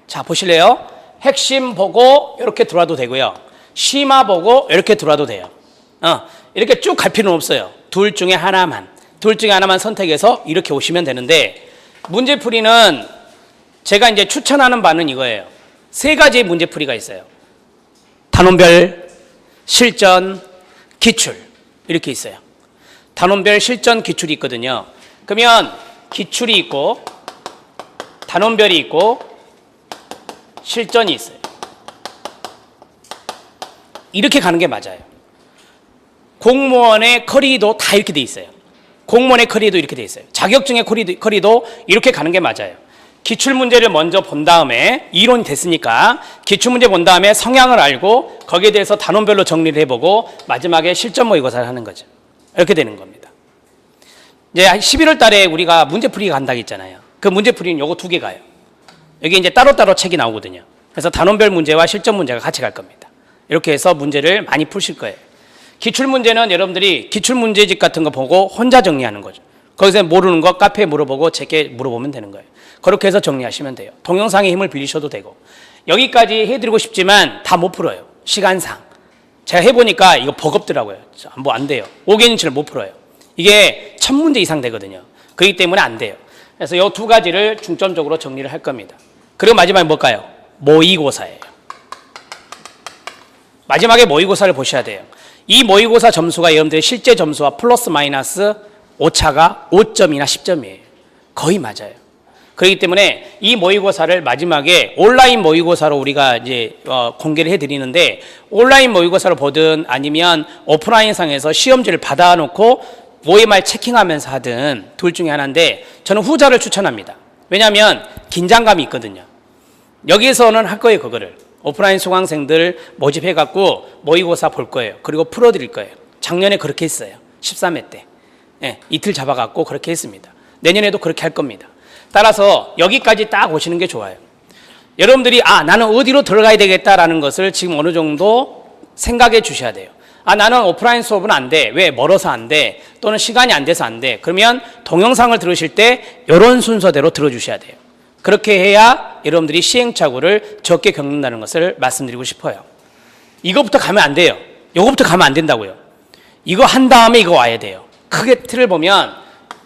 [SPEAKER 1] 자, 보실래요? 핵심 보고 이렇게 들어와도 되고요. 심화 보고 이렇게 들어와도 돼요. 이렇게 쭉 갈 필요는 없어요. 둘 중에 하나만 선택해서 이렇게 오시면 되는데 문제풀이는 제가 이제 추천하는 바는 이거예요. 3가지의 문제풀이가 있어요. 단원별, 실전, 기출 이렇게 있어요. 단원별, 실전, 기출이 있거든요. 그러면 기출이 있고 단원별이 있고 실전이 있어요. 이렇게 가는 게 맞아요. 공무원의 커리도 다 이렇게 돼 있어요. 공무원의 커리도 이렇게 돼 있어요. 자격증의 커리도 이렇게 가는 게 맞아요. 기출문제를 먼저 본 다음에 이론이 됐으니까 기출문제 본 다음에 성향을 알고 거기에 대해서 단원별로 정리를 해보고 마지막에 실전 모의고사를 하는 거죠. 이렇게 되는 겁니다. 이제 11월 달에 우리가 문제풀이가 간다고 했잖아요. 그 문제풀이는 요거 2개 가요. 여기 이제 따로따로 책이 나오거든요. 그래서 단원별 문제와 실전 문제가 같이 갈 겁니다. 이렇게 해서 문제를 많이 푸실 거예요. 기출문제는 여러분들이 기출문제집 같은 거 보고 혼자 정리하는 거죠. 거기서 모르는 거 카페에 물어보고 제게 물어보면 되는 거예요. 그렇게 해서 정리하시면 돼요. 동영상의 힘을 빌리셔도 되고. 여기까지 해드리고 싶지만 다 못 풀어요. 시간상. 제가 해보니까 이거 버겁더라고요. 뭐 안 돼요. 5개년치를 못 풀어요. 이게 1000문제 이상 되거든요. 그렇기 때문에 안 돼요. 그래서 이 2가지를 중점적으로 정리를 할 겁니다. 그리고 마지막에 뭘까요? 모의고사예요. 마지막에 모의고사를 보셔야 돼요. 이 모의고사 점수가 여러분들의 실제 점수와 플러스 마이너스 오차가 5점이나 10점이에요. 거의 맞아요. 그렇기 때문에 이 모의고사를 마지막에 온라인 모의고사로 우리가 이제 공개를 해드리는데 온라인 모의고사를 보든 아니면 오프라인상에서 시험지를 받아놓고 OMR 체킹하면서 하든 둘 중에 하나인데 저는 후자를 추천합니다. 왜냐하면 긴장감이 있거든요. 여기서는 할 거예요. 그거를 오프라인 수강생들 모집해갖고 모의고사 볼 거예요. 그리고 풀어드릴 거예요. 작년에 그렇게 했어요. 13회 때 이틀 잡아갖고 그렇게 했습니다. 내년에도 그렇게 할 겁니다. 따라서 여기까지 딱 오시는 게 좋아요. 여러분들이 나는 어디로 들어가야 되겠다라는 것을 지금 어느 정도 생각해 주셔야 돼요. 나는 오프라인 수업은 안 돼. 왜? 멀어서 안 돼. 또는 시간이 안 돼서 안 돼. 그러면 동영상을 들으실 때 이런 순서대로 들어주셔야 돼요. 그렇게 해야 여러분들이 시행착오를 적게 겪는다는 것을 말씀드리고 싶어요. 이거부터 가면 안 돼요. 이거부터 가면 안 된다고요. 이거 한 다음에 이거 와야 돼요. 크게 틀을 보면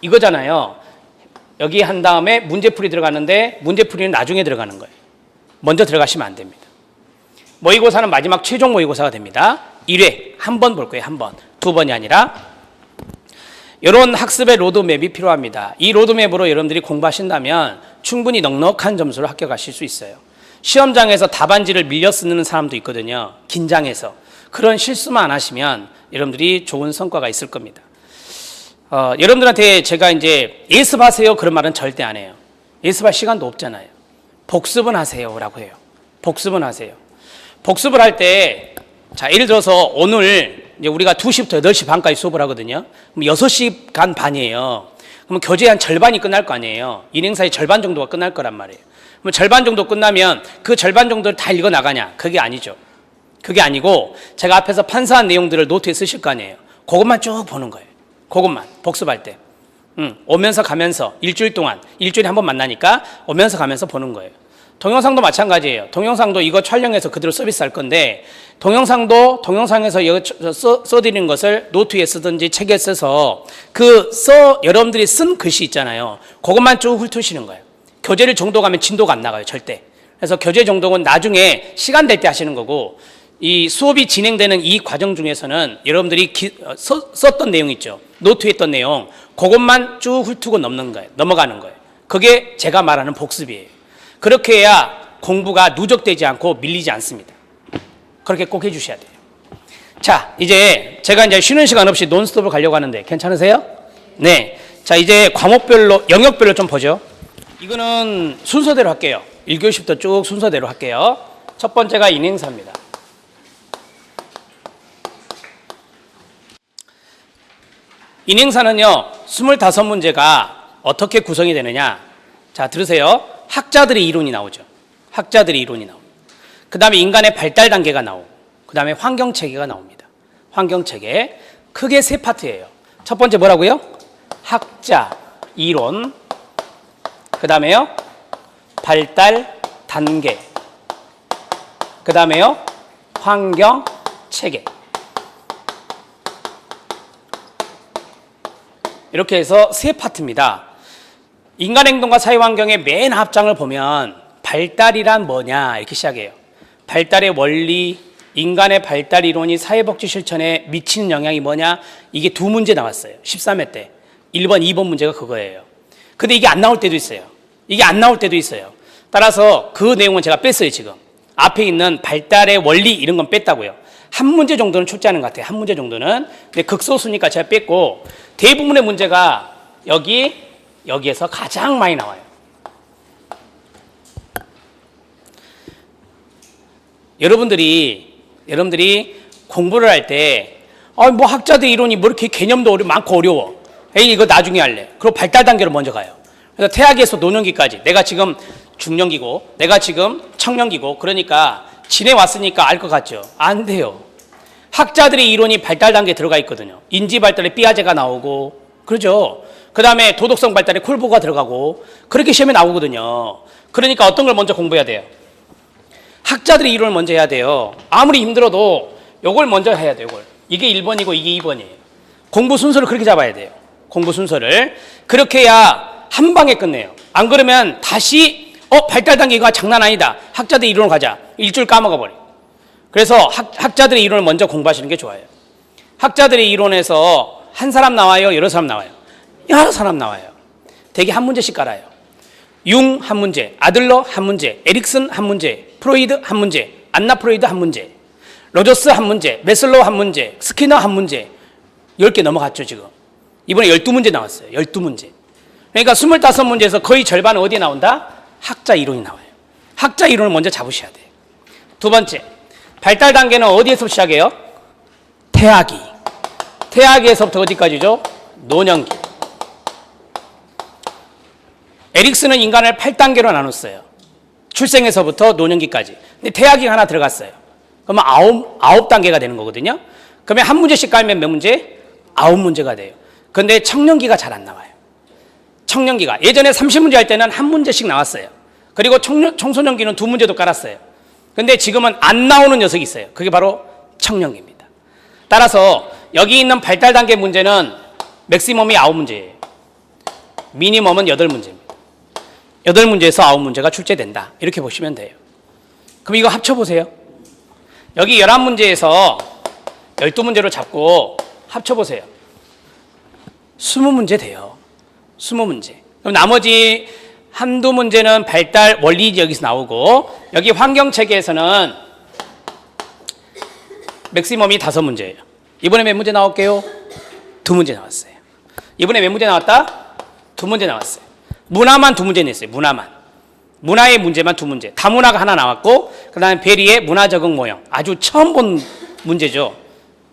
[SPEAKER 1] 이거잖아요. 여기 한 다음에 문제풀이 들어가는데 문제풀이는 나중에 들어가는 거예요. 먼저 들어가시면 안 됩니다. 모의고사는 마지막 최종 모의고사가 됩니다. 1회 한 번 볼 거예요. 한 번. 두 번이 아니라 이런 학습의 로드맵이 필요합니다. 이 로드맵으로 여러분들이 공부하신다면 충분히 넉넉한 점수로 합격하실 수 있어요. 시험장에서 답안지를 밀려 쓰는 사람도 있거든요. 긴장해서. 그런 실수만 안 하시면 여러분들이 좋은 성과가 있을 겁니다. 여러분들한테 제가 이제 예습하세요 그런 말은 절대 안 해요. 예습할 시간도 없잖아요. 복습은 하세요라고 해요. 복습은 하세요. 복습을 할 때, 자, 예를 들어서 오늘 이제 우리가 2시부터 8시 반까지 수업을 하거든요. 그럼 6시간 반이에요. 그러면 교재 한 절반이 끝날 거 아니에요. 인행사의 절반 정도가 끝날 거란 말이에요. 그럼 절반 정도 끝나면 그 절반 정도를 다 읽어 나가냐? 그게 아니죠. 그게 아니고 제가 앞에서 판사한 내용들을 노트에 쓰실 거 아니에요. 그것만 쭉 보는 거예요. 그것만 복습할 때. 오면서 가면서 일주일 동안, 일주일에 한 번 만나니까 오면서 가면서 보는 거예요. 동영상도 마찬가지예요. 동영상도 이거 촬영해서 그대로 서비스 할 건데 동영상에서 써드리는 것을 노트에 쓰든지 책에 써서 여러분들이 쓴 글씨 있잖아요. 그것만 쭉 훑으시는 거예요. 교재를 정도 가면 진도가 안 나가요. 절대. 그래서 교재 정도는 나중에 시간 될 때 하시는 거고 이 수업이 진행되는 이 과정 중에서는 여러분들이 썼던 내용 있죠. 노트에 있던 내용 그것만 쭉 훑고 넘어가는 거예요. 그게 제가 말하는 복습이에요. 그렇게 해야 공부가 누적되지 않고 밀리지 않습니다. 그렇게 꼭 해주셔야 돼요. 자, 이제 제가 이제 쉬는 시간 없이 논스톱을 가려고 하는데 괜찮으세요? 네. 자, 이제 과목별로, 영역별로 좀 보죠. 이거는 순서대로 할게요. 1교시부터 쭉 순서대로 할게요. 첫 번째가 인행사입니다. 인행사는요, 25문제가 어떻게 구성이 되느냐. 자, 들으세요. 학자들의 이론이 나오죠. 학자들의 이론이 나옵니다. 그 다음에 인간의 발달 단계가 나오고, 그 다음에 환경체계가 나옵니다. 환경체계. 크게 세 파트예요. 첫 번째 뭐라고요? 학자, 이론. 그 다음에요, 발달 단계. 그 다음에요, 환경체계. 이렇게 해서 세 파트입니다. 인간 행동과 사회 환경의 맨 앞장을 보면 발달이란 뭐냐 이렇게 시작해요. 발달의 원리, 인간의 발달 이론이 사회복지 실천에 미치는 영향이 뭐냐, 이게 두 문제 나왔어요. 13회 때 1번, 2번 문제가 그거예요. 근데 이게 안 나올 때도 있어요. 이게 안 나올 때도 있어요. 따라서 그 내용은 제가 뺐어요. 지금 앞에 있는 발달의 원리 이런 건 뺐다고요. 한 문제 정도는 출제하는 것 같아요. 한 문제 정도는. 근데 극소수니까 제가 뺐고, 대부분의 문제가 여기에서 가장 많이 나와요. 여러분들이 공부를 할 때, 뭐 학자들 이론이 뭐 이렇게 개념도 많고 어려워. 에이, 이거 나중에 할래. 그리고 발달 단계로 먼저 가요. 그래서 태아기에서 노년기까지. 내가 지금 중년기고, 내가 지금 청년기고, 그러니까 지내왔으니까 알 것 같죠? 안 돼요. 학자들의 이론이 발달 단계에 들어가 있거든요. 인지 발달에 삐아제가 나오고, 그러죠? 그 다음에 도덕성 발달에 콜보가 들어가고, 그렇게 시험에 나오거든요. 그러니까 어떤 걸 먼저 공부해야 돼요? 학자들의 이론을 먼저 해야 돼요. 아무리 힘들어도 요걸 먼저 해야 돼요. 요걸. 이게 1번이고 이게 2번이에요. 공부 순서를 그렇게 잡아야 돼요. 공부 순서를. 그렇게 해야 한 방에 끝내요. 안 그러면 다시 발달 단계가 장난 아니다. 학자들의 이론을 가자. 일주일 까먹어 버려. 그래서 학자들의 이론을 먼저 공부하시는 게 좋아요. 학자들의 이론에서 한 사람 나와요? 여러 사람 나와요? 여러 사람 나와요. 대개 한 문제씩 깔아요. 융 한 문제, 아들러 한 문제, 에릭슨 한 문제, 프로이드 한 문제, 안나 프로이드 한 문제, 로저스 한 문제, 메슬로우 한 문제, 스키너 한 문제. 10개 넘어갔죠 지금. 이번에 12문제 나왔어요. 12문제. 그러니까 25문제에서 거의 절반은 어디에 나온다? 학자 이론이 나와요. 학자 이론을 먼저 잡으셔야 돼요. 두 번째, 발달 단계는 어디에서 시작해요? 태아기. 태아기에서부터 어디까지죠? 노년기. 에릭슨은 인간을 8단계로 나눴어요. 출생에서부터 노년기까지. 근데 태아기가 하나 들어갔어요. 그러면 9단계가 되는 거거든요. 그러면 한 문제씩 깔면 몇 문제? 9문제가 돼요. 근데 청년기가 잘 안 나와요. 청년기가. 예전에 30문제 할 때는 한 문제씩 나왔어요. 그리고 청소년기는 2문제도 깔았어요. 근데 지금은 안 나오는 녀석이 있어요. 그게 바로 청년기입니다. 따라서 여기 있는 발달 단계 문제는 맥시멈이 9문제예요. 미니멈은 8문제입니다. 8문제에서 9문제가 출제된다. 이렇게 보시면 돼요. 그럼 이거 합쳐보세요. 여기 11문제에서 12문제로 잡고 합쳐보세요. 20문제 돼요. 20문제. 그럼 나머지 한두 문제는 발달 원리 여기서 나오고, 여기 환경체계에서는 맥시멈이 5문제예요. 이번에 몇 문제 나올게요? 2문제 나왔어요. 이번에 몇 문제 나왔다? 2문제 나왔어요. 문화만 2문제 냈어요. 문화의 문제만 2문제. 다문화가 하나 나왔고, 그 다음에 베리의 문화 적응 모형. 아주 처음 본 문제죠.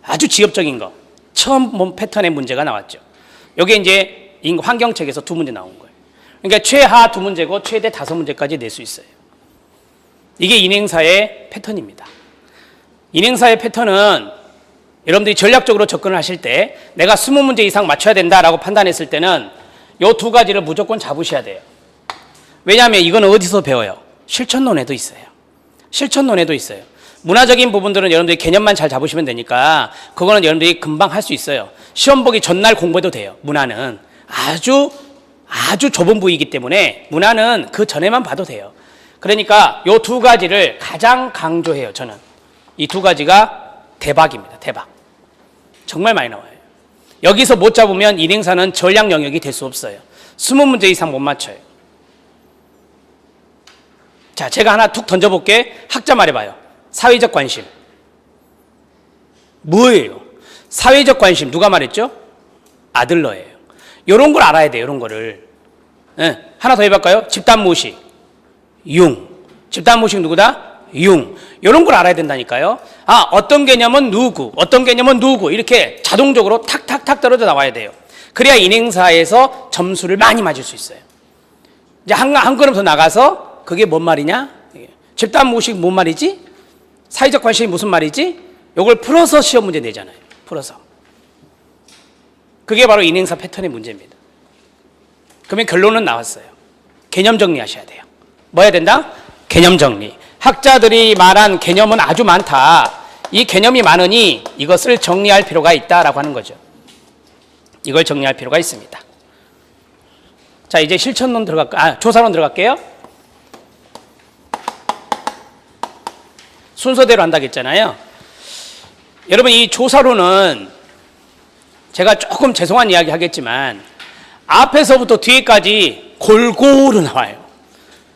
[SPEAKER 1] 아주 지엽적인 거. 처음 본 패턴의 문제가 나왔죠. 이게 이제 환경책에서 2문제 나온 거예요. 그러니까 최하 2문제고 최대 5문제까지 낼 수 있어요. 이게 인행사의 패턴입니다. 인행사의 패턴은 여러분들이 전략적으로 접근을 하실 때 내가 20문제 이상 맞춰야 된다라고 판단했을 때는 이 2가지를 무조건 잡으셔야 돼요. 왜냐하면 이건 어디서 배워요? 실천론에도 있어요. 실천론에도 있어요. 문화적인 부분들은 여러분들이 개념만 잘 잡으시면 되니까 그거는 여러분들이 금방 할 수 있어요. 시험 보기 전날 공부해도 돼요. 문화는 아주 좁은 부위이기 때문에 문화는 그 전에만 봐도 돼요. 그러니까 이 2가지를 가장 강조해요. 저는 이 2가지가 대박입니다. 대박. 정말 많이 나와요. 여기서 못 잡으면 인행사는 전략 영역이 될 수 없어요. 20문제 이상 못 맞춰요. 자, 제가 하나 툭 던져볼게. 학자 말해봐요. 사회적 관심. 뭐예요? 사회적 관심 누가 말했죠? 아들러예요. 이런 걸 알아야 돼요. 이런 거를. 네. 하나 더 해볼까요? 집단무식. 융. 집단무식 누구다? 융. 이런 걸 알아야 된다니까요. 아, 어떤 개념은 누구, 어떤 개념은 누구, 이렇게 자동적으로 탁탁탁 떨어져 나와야 돼요. 그래야 인행사에서 점수를 많이 맞을 수 있어요. 이제 한 걸음 더 나가서 그게 뭔 말이냐? 집단무식 뭔 말이지? 사회적 관심이 무슨 말이지? 이걸 풀어서 시험 문제 내잖아요. 풀어서. 그게 바로 인행사 패턴의 문제입니다. 그러면 결론은 나왔어요. 개념 정리하셔야 돼요. 뭐 해야 된다? 개념 정리. 학자들이 말한 개념은 아주 많다. 이 개념이 많으니 이것을 정리할 필요가 있다라고 하는 거죠. 이걸 정리할 필요가 있습니다. 자, 이제 실천론 조사론 들어갈게요. 순서대로 한다고 했잖아요. 여러분, 이 조사론은 제가 조금 죄송한 이야기 하겠지만 앞에서부터 뒤에까지 골고루 나와요.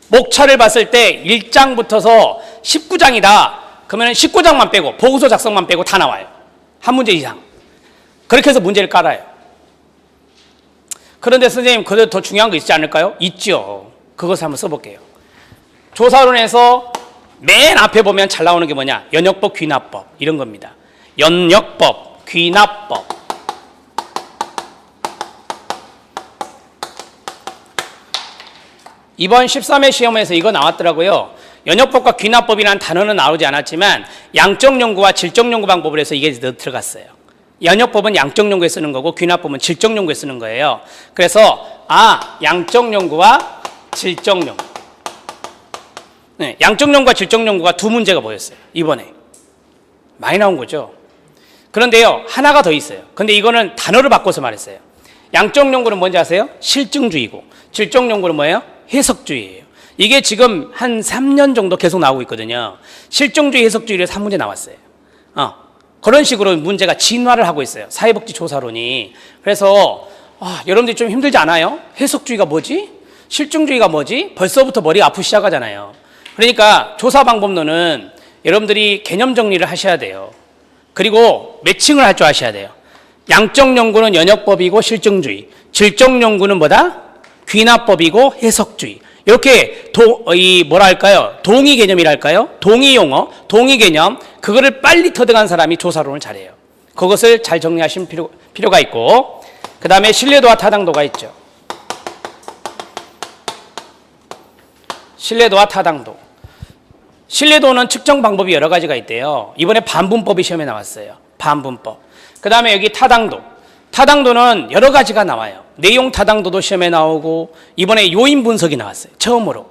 [SPEAKER 1] 목차를 봤을 때 1장부터서 19장이다. 그러면 19장만 빼고 보고서 작성만 빼고 다 나와요. 한 문제 이상. 그렇게 해서 문제를 깔아요. 그런데 선생님, 그래도 더 중요한 거 있지 않을까요? 있죠. 그것을 한번 써볼게요. 조사론에서 맨 앞에 보면 잘 나오는 게 뭐냐? 연역법, 귀납법 이런 겁니다. 연역법, 귀납법. 이번 13회 시험에서 이거 나왔더라고요. 연역법과 귀납법이라는 단어는 나오지 않았지만 양적 연구와 질적 연구 방법을 해서 이게 들어갔어요. 연역법은 양적 연구에 쓰는 거고 귀납법은 질적 연구에 쓰는 거예요. 그래서 양적 연구와 질적 연구. 네, 양적 연구와 질적 연구가 2문제가 보였어요. 이번에. 많이 나온 거죠. 그런데요, 하나가 더 있어요. 근데 이거는 단어를 바꿔서 말했어요. 양적 연구는 뭔지 아세요? 실증주의고, 질적 연구는 뭐예요? 해석주의예요. 이게 지금 한 3년 정도 계속 나오고 있거든요. 실증주의, 해석주의를 3문제 나왔어요. 그런 식으로 문제가 진화를 하고 있어요. 사회복지조사론이. 그래서 여러분들이 좀 힘들지 않아요? 해석주의가 뭐지? 실증주의가 뭐지? 벌써부터 머리가 아프기 시작하잖아요. 그러니까 조사방법론은 여러분들이 개념 정리를 하셔야 돼요. 그리고 매칭을 할 줄 아셔야 돼요. 양적 연구는 연역법이고 실증주의. 질적 연구는 뭐다? 귀납법이고 해석주의. 이렇게 뭐랄까요? 동의 개념이랄까요? 동의 용어, 동의 개념. 그거를 빨리 터득한 사람이 조사론을 잘해요. 그것을 잘 정리하실 필요가 있고, 그 다음에 신뢰도와 타당도가 있죠. 신뢰도와 타당도. 신뢰도는 측정 방법이 여러 가지가 있대요. 이번에 반분법이 시험에 나왔어요. 반분법. 그 다음에 여기 타당도. 타당도는 여러 가지가 나와요. 내용 타당도도 시험에 나오고, 이번에 요인 분석이 나왔어요. 처음으로.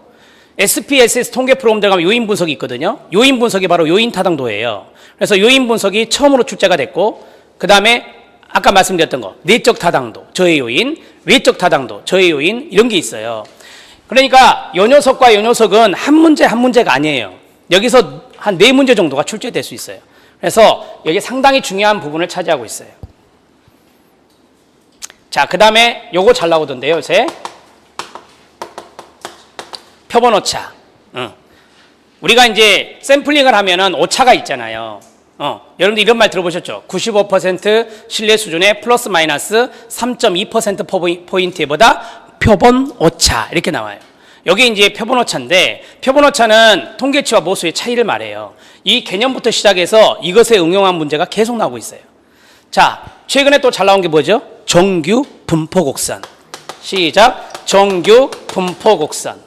[SPEAKER 1] SPSS 통계 프로그램 들어가면 요인 분석이 있거든요. 요인 분석이 바로 요인 타당도예요. 그래서 요인 분석이 처음으로 출제가 됐고, 그 다음에 아까 말씀드렸던 거, 내적 타당도, 저의 요인, 외적 타당도, 저의 요인, 이런 게 있어요. 그러니까 요 녀석과 요 녀석은 한 문제 한 문제가 아니에요. 여기서 한 4문제 정도가 출제될 수 있어요. 그래서 여기 상당히 중요한 부분을 차지하고 있어요. 자, 그 다음에 요거 잘 나오던데요, 요새. 표본 오차. 우리가 이제 샘플링을 하면은 오차가 있잖아요. 여러분들 이런 말 들어보셨죠? 95% 신뢰 수준의 플러스 마이너스 3.2% 포인트에 보다 표본 오차. 이렇게 나와요. 여기 이제 표본 오차인데, 표본 오차는 통계치와 모수의 차이를 말해요. 이 개념부터 시작해서 이것에 응용한 문제가 계속 나오고 있어요. 자, 최근에 또 잘 나온 게 뭐죠? 정규 분포 곡선. 시작. 정규 분포 곡선.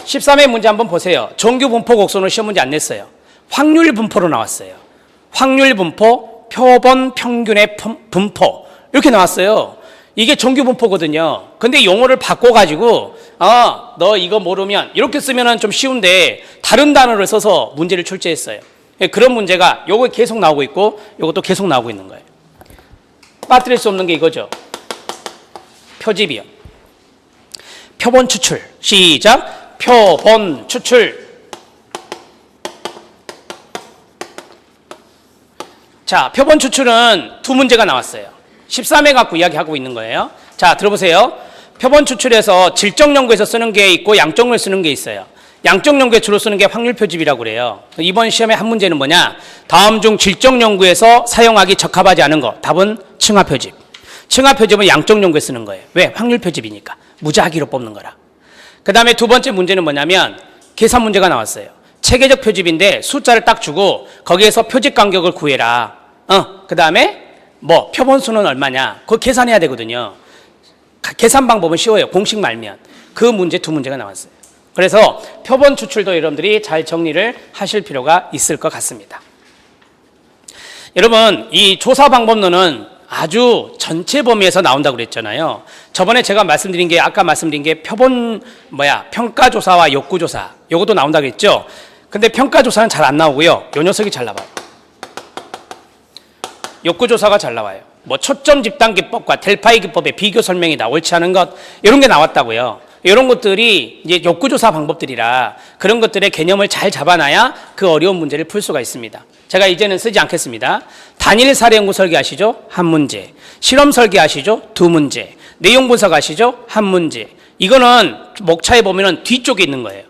[SPEAKER 1] 13회 문제 한번 보세요. 정규 분포 곡선으로 시험 문제 안 냈어요. 확률 분포로 나왔어요. 확률 분포, 표본 평균의 분포. 이렇게 나왔어요. 이게 정규 분포거든요. 근데 용어를 바꿔가지고, 너 이거 모르면, 이렇게 쓰면은 좀 쉬운데, 다른 단어를 써서 문제를 출제했어요. 그런 문제가 요거 계속 나오고 있고, 요것도 계속 나오고 있는 거예요. 빠뜨릴 수 없는 게 이거죠. 표집이요. 표본 추출. 시작. 표본 추출. 자, 표본 추출은 2문제가 나왔어요. 13회 갖고 이야기하고 있는 거예요. 자, 들어보세요. 표본 추출에서 질적 연구에서 쓰는 게 있고 양적 연구에 쓰는 게 있어요. 양적 연구에 주로 쓰는 게 확률 표집이라고 그래요. 이번 시험의 한 문제는 뭐냐? 다음 중 질적 연구에서 사용하기 적합하지 않은 거. 답은 층하 표집. 층하 표집은 양적 연구에 쓰는 거예요. 왜? 확률 표집이니까. 무작위로 뽑는 거라. 그 다음에 두 번째 문제는 뭐냐면 계산 문제가 나왔어요. 체계적 표집인데 숫자를 딱 주고 거기에서 표집 간격을 구해라. 그 다음에 뭐 표본수는 얼마냐? 그거 계산해야 되거든요. 계산 방법은 쉬워요. 공식 말면. 그 문제 2문제가 나왔어요. 그래서 표본 추출도 여러분들이 잘 정리를 하실 필요가 있을 것 같습니다. 여러분, 이 조사 방법론은 아주 전체 범위에서 나온다고 그랬잖아요. 저번에 제가 말씀드린 게, 아까 말씀드린 게 평가조사와 욕구조사. 요것도 나온다고 했죠. 근데 평가조사는 잘 안 나오고요. 요 녀석이 잘 나와요. 욕구조사가 잘 나와요. 뭐 초점 집단 기법과 델파이 기법의 비교 설명이다. 옳지 않은 것. 이런 게 나왔다고요. 이런 것들이 이제 욕구조사 방법들이라 그런 것들의 개념을 잘 잡아놔야 그 어려운 문제를 풀 수가 있습니다. 제가 이제는 쓰지 않겠습니다. 단일 사례 연구 설계 아시죠? 한 문제. 실험 설계 아시죠? 2문제. 내용 분석 아시죠? 한 문제. 이거는 목차에 보면은 뒤쪽에 있는 거예요.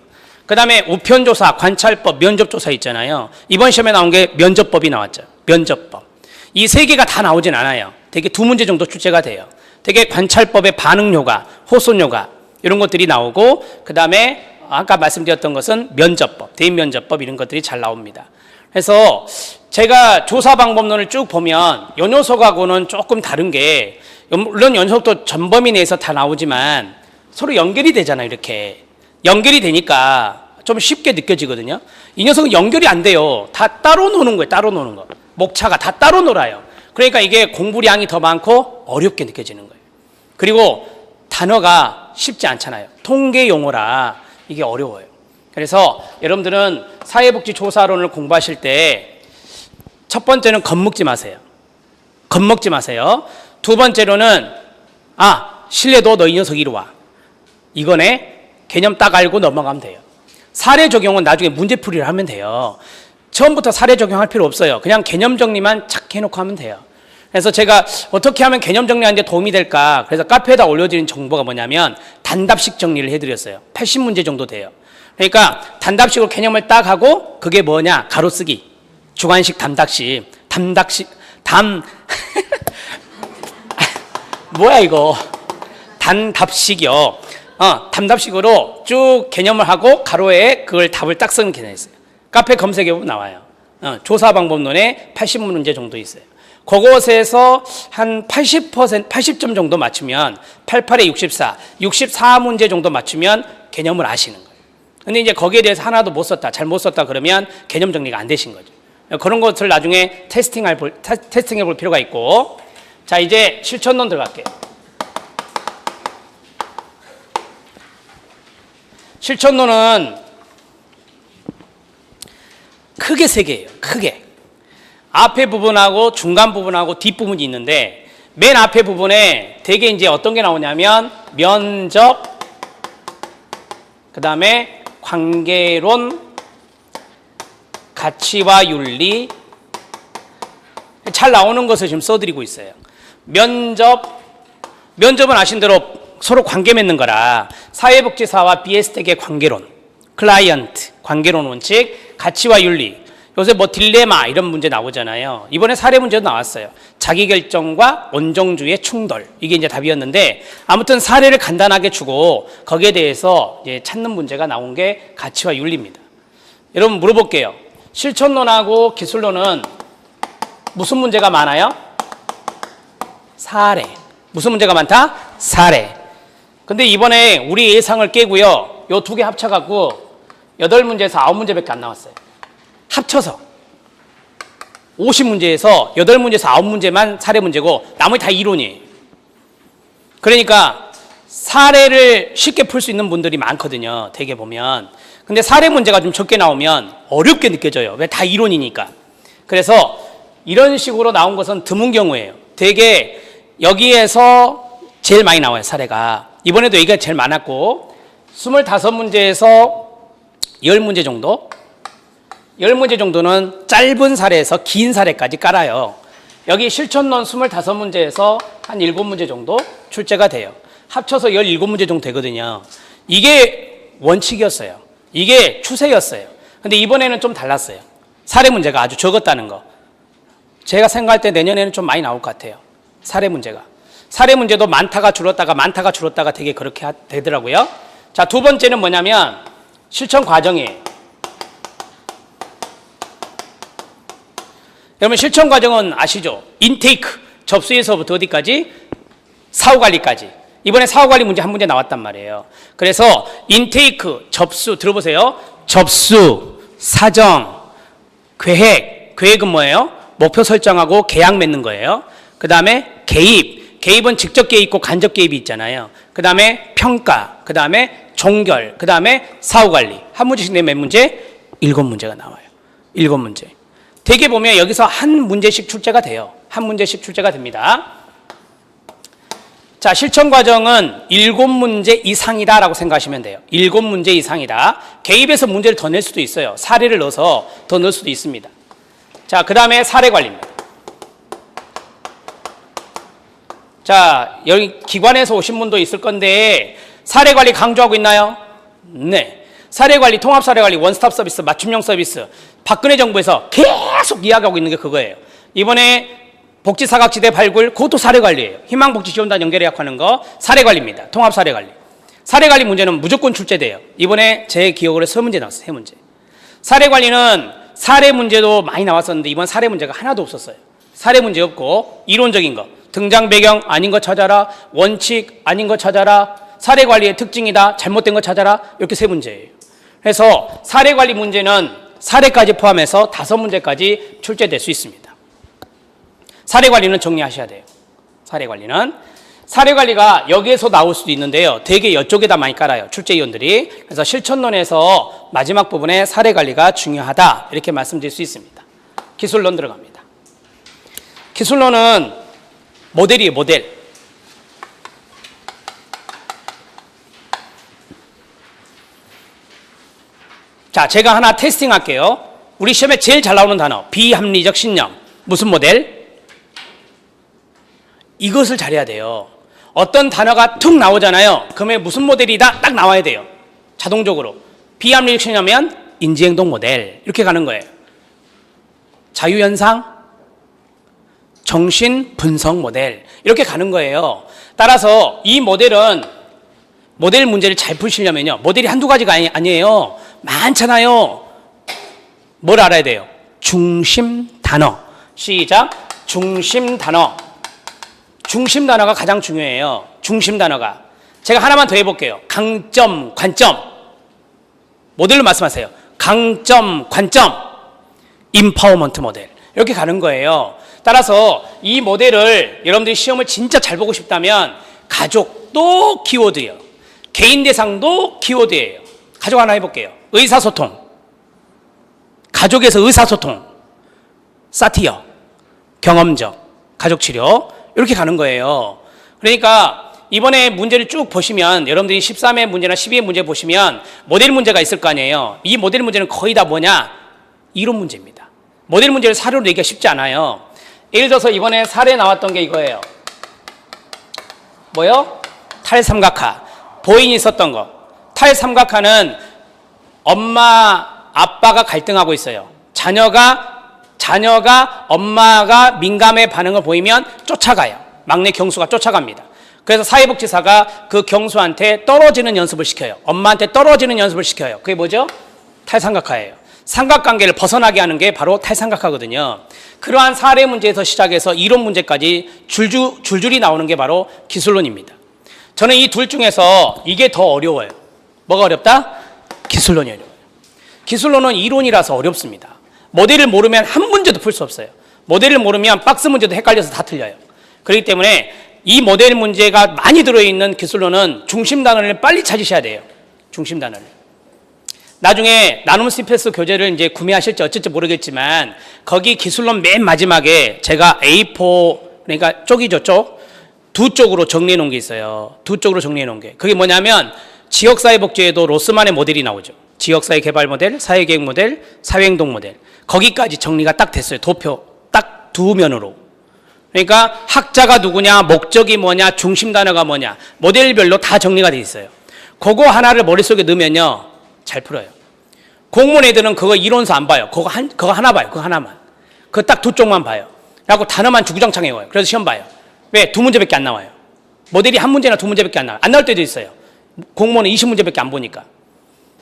[SPEAKER 1] 그 다음에 우편조사, 관찰법, 면접조사 있잖아요. 이번 시험에 나온 게 면접법이 나왔죠. 면접법. 이 3개가 다 나오진 않아요. 되게 2문제 정도 출제가 돼요. 되게 관찰법의 반응효과, 호손효과 이런 것들이 나오고, 그 다음에 아까 말씀드렸던 것은 면접법, 대인면접법 이런 것들이 잘 나옵니다. 그래서 제가 조사 방법론을 쭉 보면 요 녀석하고는 조금 다른 게, 물론 요 녀석도 전범위 내에서 다 나오지만 서로 연결이 되잖아요. 이렇게 연결이 되니까 좀 쉽게 느껴지거든요. 이 녀석은 연결이 안 돼요. 다 따로 노는 거예요. 따로 노는 거. 목차가 다 따로 놀아요. 그러니까 이게 공부량이 더 많고 어렵게 느껴지는 거예요. 그리고 단어가 쉽지 않잖아요. 통계 용어라 이게 어려워요. 그래서 여러분들은 사회복지조사론을 공부하실 때 첫 번째는 겁먹지 마세요. 겁먹지 마세요. 두 번째로는 신뢰도 너 이 녀석 이리 와. 이거네. 개념 딱 알고 넘어가면 돼요. 사례 적용은 나중에 문제풀이를 하면 돼요. 처음부터 사례 적용할 필요 없어요. 그냥 개념 정리만 착 해놓고 하면 돼요. 그래서 제가 어떻게 하면 개념 정리하는 데 도움이 될까? 그래서 카페에다 올려드린 정보가 뭐냐면 단답식 정리를 해드렸어요. 80문제 정도 돼요. 그러니까 단답식으로 개념을 딱 하고 그게 뭐냐? 가로쓰기. 주관식, 담답식. 뭐야 이거? 단답식이요. 단답식으로 쭉 개념을 하고 가로에 그걸 답을 딱 쓰는 개념이 있어요. 카페 검색해보면 나와요. 조사 방법론에 80문제 정도 있어요. 그것에서 한 80점 정도 맞추면 88에 64, 64문제 정도 맞추면 개념을 아시는 거예요. 근데 이제 거기에 대해서 하나도 못 썼다, 잘 못 썼다 그러면 개념 정리가 안 되신 거죠. 그런 것을 나중에 테스팅해 볼 필요가 있고. 자, 이제 실천론 들어갈게요. 실천론은 크게 세 개예요. 크게. 앞에 부분하고 중간 부분하고 뒷부분이 있는데 맨 앞에 부분에 되게 이제 어떤 게 나오냐면 면접, 그 다음에 관계론, 가치와 윤리 잘 나오는 것을 지금 써드리고 있어요. 면접은 아신 대로 서로 관계 맺는 거라 사회복지사와 BS택의 관계론, 클라이언트, 관계론 원칙, 가치와 윤리. 요새 뭐 딜레마 이런 문제 나오잖아요. 이번에 사례 문제도 나왔어요. 자기결정과 원정주의 충돌. 이게 이제 답이었는데 아무튼 사례를 간단하게 주고 거기에 대해서 이제 찾는 문제가 나온 게 가치와 윤리입니다. 여러분 물어볼게요. 실천론하고 기술론은 무슨 문제가 많아요? 사례. 무슨 문제가 많다? 사례. 근데 이번에 우리 예상을 깨고요. 요 두 개 합쳐갖고 8문제에서 9문제밖에 안 나왔어요. 합쳐서 50문제에서 8문제에서 9문제만 사례 문제고 나머지 다 이론이에요. 그러니까 사례를 쉽게 풀 수 있는 분들이 많거든요. 대개 보면. 근데 사례 문제가 좀 적게 나오면 어렵게 느껴져요. 왜? 다 이론이니까. 그래서 이런 식으로 나온 것은 드문 경우예요. 대개 여기에서 제일 많이 나와요. 사례가. 이번에도 여기가 제일 많았고 25문제에서 10문제 정도? 10문제 정도는 짧은 사례에서 긴 사례까지 깔아요. 여기 실천론 25문제에서 한 7문제 정도 출제가 돼요. 합쳐서 17문제 정도 되거든요. 이게 원칙이었어요. 이게 추세였어요. 근데 이번에는 좀 달랐어요. 사례 문제가 아주 적었다는 거. 제가 생각할 때 내년에는 좀 많이 나올 것 같아요. 사례 문제가. 사례 문제도 많다가 줄었다가 되게 그렇게 되더라고요. 자, 두 번째는 뭐냐면 실천 과정이에요. 여러분 실천 과정은 아시죠? 인테이크, 접수에서부터 어디까지? 사후관리까지. 이번에 사후관리 문제 한 문제 나왔단 말이에요. 그래서 인테이크, 접수 들어보세요. 접수, 사정, 계획은 뭐예요? 목표 설정하고 계약 맺는 거예요. 그 다음에 개입은 직접 개입 있고 간접 개입이 있잖아요. 그 다음에 평가, 그 다음에 종결, 그 다음에 사후관리. 한 문제씩 내면 몇 문제? 7문제가 나와요. 7문제. 대개 보면 여기서 한 문제씩 출제가 돼요. 한 문제씩 출제가 됩니다. 자, 실천 과정은 7문제 이상이다라고 생각하시면 돼요. 7문제 이상이다. 개입해서 문제를 더 낼 수도 있어요. 사례를 넣어서 더 넣을 수도 있습니다. 자, 그 다음에 사례 관리입니다. 자, 여기 기관에서 오신 분도 있을 건데 사례 관리 강조하고 있나요? 네. 사례 관리, 통합 사례 관리, 원스톱 서비스, 맞춤형 서비스. 박근혜 정부에서 계속 이야기하고 있는 게 그거예요. 이번에 복지사각지대 발굴, 그것도 사례 관리예요. 희망복지지원단 연계 예약하는 거 사례 관리입니다. 통합 사례 관리. 사례 관리 문제는 무조건 출제돼요. 이번에 제 기억으로 3문제 나왔어요. 3문제. 사례 관리는 사례 문제도 많이 나왔었는데 이번 사례 문제가 하나도 없었어요. 사례 문제 없고 이론적인 거. 등장 배경 아닌 거 찾아라. 원칙 아닌 거 찾아라. 사례 관리의 특징이다. 잘못된 거 찾아라. 이렇게 3문제예요. 그래서 사례 관리 문제는 사례까지 포함해서 5문제까지 출제될 수 있습니다. 사례 관리는 정리하셔야 돼요. 사례 관리가 여기에서 나올 수도 있는데요. 되게 이쪽에다 많이 깔아요. 출제위원들이. 그래서 실천론에서 마지막 부분에 사례 관리가 중요하다. 이렇게 말씀드릴 수 있습니다. 기술론 들어갑니다. 기술론은 모델이에요. 모델. 자, 제가 하나 테스팅 할게요. 우리 시험에 제일 잘 나오는 단어. 비합리적 신념. 무슨 모델? 이것을 잘해야 돼요. 어떤 단어가 툭 나오잖아요. 그러면 무슨 모델이다? 딱 나와야 돼요. 자동적으로. 비합리적 신념이면 인지행동 모델. 이렇게 가는 거예요. 자유현상, 정신 분석 모델 이렇게 가는 거예요. 따라서 이 모델은 모델 문제를 잘 푸시려면요. 모델이 한두 가지가 아니에요. 많잖아요. 뭘 알아야 돼요? 중심 단어. 시작. 중심 단어. 중심 단어가 가장 중요해요. 중심 단어가. 제가 하나만 더 해볼게요. 강점, 관점. 모델로 말씀하세요. 강점, 관점. 임파워먼트 모델. 이렇게 가는 거예요. 따라서 이 모델을 여러분들이 시험을 진짜 잘 보고 싶다면 가족도 키워드예요. 개인 대상도 키워드예요. 가족 하나 해볼게요. 의사소통. 가족에서 의사소통. 사티어. 경험적. 가족치료. 이렇게 가는 거예요. 그러니까 이번에 문제를 쭉 보시면 여러분들이 13회 문제나 12회 문제 보시면 모델 문제가 있을 거 아니에요. 이 모델 문제는 거의 다 뭐냐? 이론 문제입니다. 모델 문제를 사료로 내기가 쉽지 않아요. 예를 들어서 이번에 사례 나왔던 게 이거예요. 뭐요? 탈삼각화. 보인이 썼던 거. 탈삼각화는 엄마, 아빠가 갈등하고 있어요. 자녀가 엄마가 민감해 반응을 보이면 쫓아가요. 막내 경수가 쫓아갑니다. 그래서 사회복지사가 그 경수한테 떨어지는 연습을 시켜요. 엄마한테 떨어지는 연습을 시켜요. 그게 뭐죠? 탈삼각화예요. 삼각관계를 벗어나게 하는 게 바로 탈삼각화거든요. 그러한 사례 문제에서 시작해서 이론 문제까지 줄줄이 나오는 게 바로 기술론입니다. 저는 이 둘 중에서 이게 더 어려워요. 뭐가 어렵다? 기술론이 어려워요. 기술론은 이론이라서 어렵습니다. 모델을 모르면 한 문제도 풀 수 없어요. 모델을 모르면 박스 문제도 헷갈려서 다 틀려요. 그렇기 때문에 이 모델 문제가 많이 들어있는 기술론은 중심 단어를 빨리 찾으셔야 돼요. 중심 단어를. 나중에 나눔 CPS 교재를 이제 구매하실지 어쩔지 모르겠지만 거기 기술론 맨 마지막에 제가 A4 그러니까 쪽이죠, 쪽. 두 쪽으로 정리해 놓은 게 있어요. 두 쪽으로 정리해 놓은 게. 그게 뭐냐면 지역사회복지에도 로스만의 모델이 나오죠. 지역사회 개발 모델, 사회계획 모델, 사회행동 모델. 거기까지 정리가 딱 됐어요. 도표 딱 두 면으로. 그러니까 학자가 누구냐, 목적이 뭐냐, 중심 단어가 뭐냐, 모델별로 다 정리가 돼 있어요. 그거 하나를 머릿속에 넣으면요. 잘 풀어요. 공무원 애들은 그거 이론서 안 봐요. 그거 하나 봐요. 그거 하나만. 그거 딱 두 쪽만 봐요. 그래갖고 단어만 주구장창 외워요. 그래서 시험 봐요. 왜? 두 문제밖에 안 나와요. 모델이 한 문제나 두 문제밖에 안 나와요. 안 나올 때도 있어요. 공무원은 20문제밖에 안 보니까.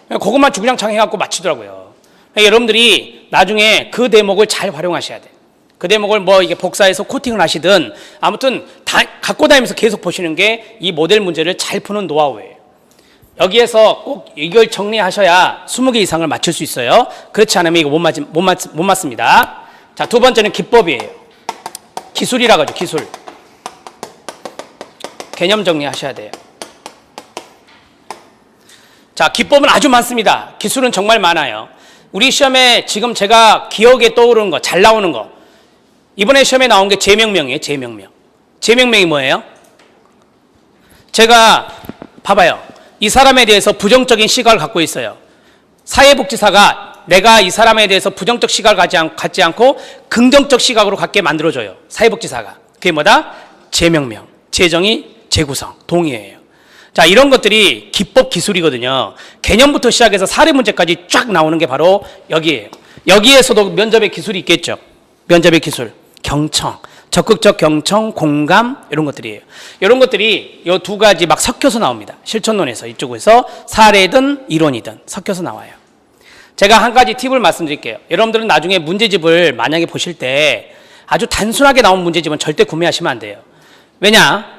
[SPEAKER 1] 그것만 주구장창 해갖고 맞추더라고요. 여러분들이 나중에 그 대목을 잘 활용하셔야 돼요. 그 대목을 뭐 이게 복사해서 코팅을 하시든 아무튼 다 갖고 다니면서 계속 보시는 게 이 모델 문제를 잘 푸는 노하우예요. 여기에서 꼭 이걸 정리하셔야 20개 이상을 맞출 수 있어요. 그렇지 않으면 이거 못 맞습니다. 자, 두 번째는 기법이에요. 기술이라고 하죠, 기술. 개념 정리하셔야 돼요. 자, 기법은 아주 많습니다. 기술은 정말 많아요. 우리 시험에 지금 제가 기억에 떠오르는 거, 잘 나오는 거. 이번에 시험에 나온 게 재명명이에요, 재명명. 재명명이 뭐예요? 제가 봐봐요. 이 사람에 대해서 부정적인 시각을 갖고 있어요. 사회복지사가 내가 이 사람에 대해서 부정적 시각을 갖지 않고 긍정적 시각으로 갖게 만들어줘요. 사회복지사가. 그게 뭐다? 재명명. 재정의 재구성. 동의예요. 자, 이런 것들이 기법 기술이거든요. 개념부터 시작해서 사례 문제까지 쫙 나오는 게 바로 여기예요. 여기에서도 면접의 기술이 있겠죠. 면접의 기술. 경청. 적극적 경청, 공감 이런 것들이에요. 이런 것들이 이 두 가지 막 섞여서 나옵니다. 실천론에서 이쪽에서 사례든 이론이든 섞여서 나와요. 제가 한 가지 팁을 말씀드릴게요. 여러분들은 나중에 문제집을 만약에 보실 때 아주 단순하게 나온 문제집은 절대 구매하시면 안 돼요. 왜냐?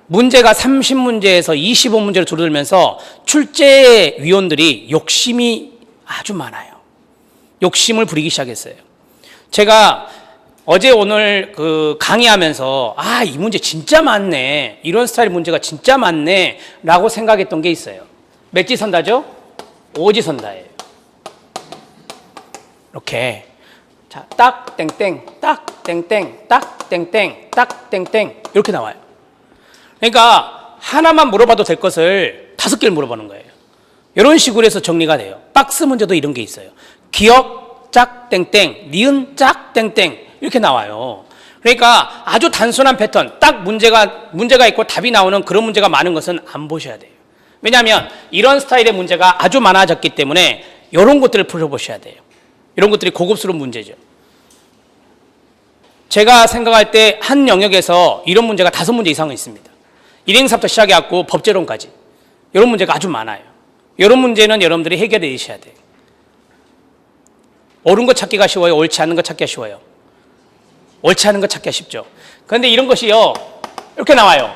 [SPEAKER 1] 문제가 30문제에서 25문제로 줄어들면서 출제위원들이 욕심이 아주 많아요. 욕심을 부리기 시작했어요. 제가 어제 오늘 그 강의하면서 이 문제 진짜 많네. 이런 스타일 문제가 진짜 많네. 라고 생각했던 게 있어요. 몇 지선다죠? 5지선다예요. 이렇게. 자, 딱, 땡땡, 딱, 땡땡, 딱, 땡땡, 딱, 땡땡. 이렇게 나와요. 그러니까 하나만 물어봐도 될 것을 5개를 물어보는 거예요. 이런 식으로 해서 정리가 돼요. 박스 문제도 이런 게 있어요. 기억, 짝, 땡땡, 니은, 짝, 땡땡. 이렇게 나와요. 그러니까 아주 단순한 패턴, 딱 문제가 있고 답이 나오는 그런 문제가 많은 것은 안 보셔야 돼요. 왜냐하면 이런 스타일의 문제가 아주 많아졌기 때문에 이런 것들을 풀어보셔야 돼요. 이런 것들이 고급스러운 문제죠. 제가 생각할 때 한 영역에서 이런 문제가 5문제 이상은 있습니다. 일행사부터 시작해갖고 법제론까지 이런 문제가 아주 많아요. 이런 문제는 여러분들이 해결해 주셔야 돼요. 옳은 거 찾기가 쉬워요? 옳지 않은 거 찾기가 쉬워요? 옳지 않은 거 찾기가 쉽죠. 그런데 이런 것이요, 이렇게 나와요.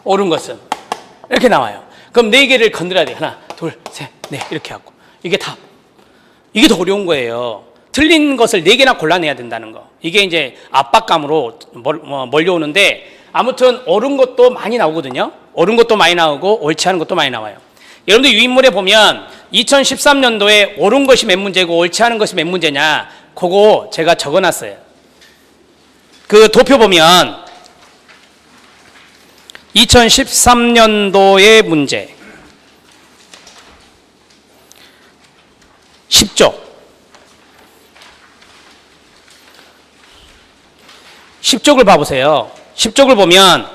[SPEAKER 1] 옳은 것은 이렇게 나와요. 그럼 4개를 건드려야 돼요. 하나, 둘, 셋, 넷 이렇게 하고. 이게 답. 이게 더 어려운 거예요. 틀린 것을 4개나 골라내야 된다는 거. 이게 이제 압박감으로 몰려오는데, 아무튼 옳은 것도 많이 나오거든요. 옳은 것도 많이 나오고 옳지 않은 것도 많이 나와요. 여러분들 유인물에 보면 2013년도에 옳은 것이 몇 문제고 옳지 않은 것이 몇 문제냐, 그거 제가 적어놨어요. 그 도표 보면 2013년도의 문제 10쪽 10쪽을 봐보세요. 10쪽을 보면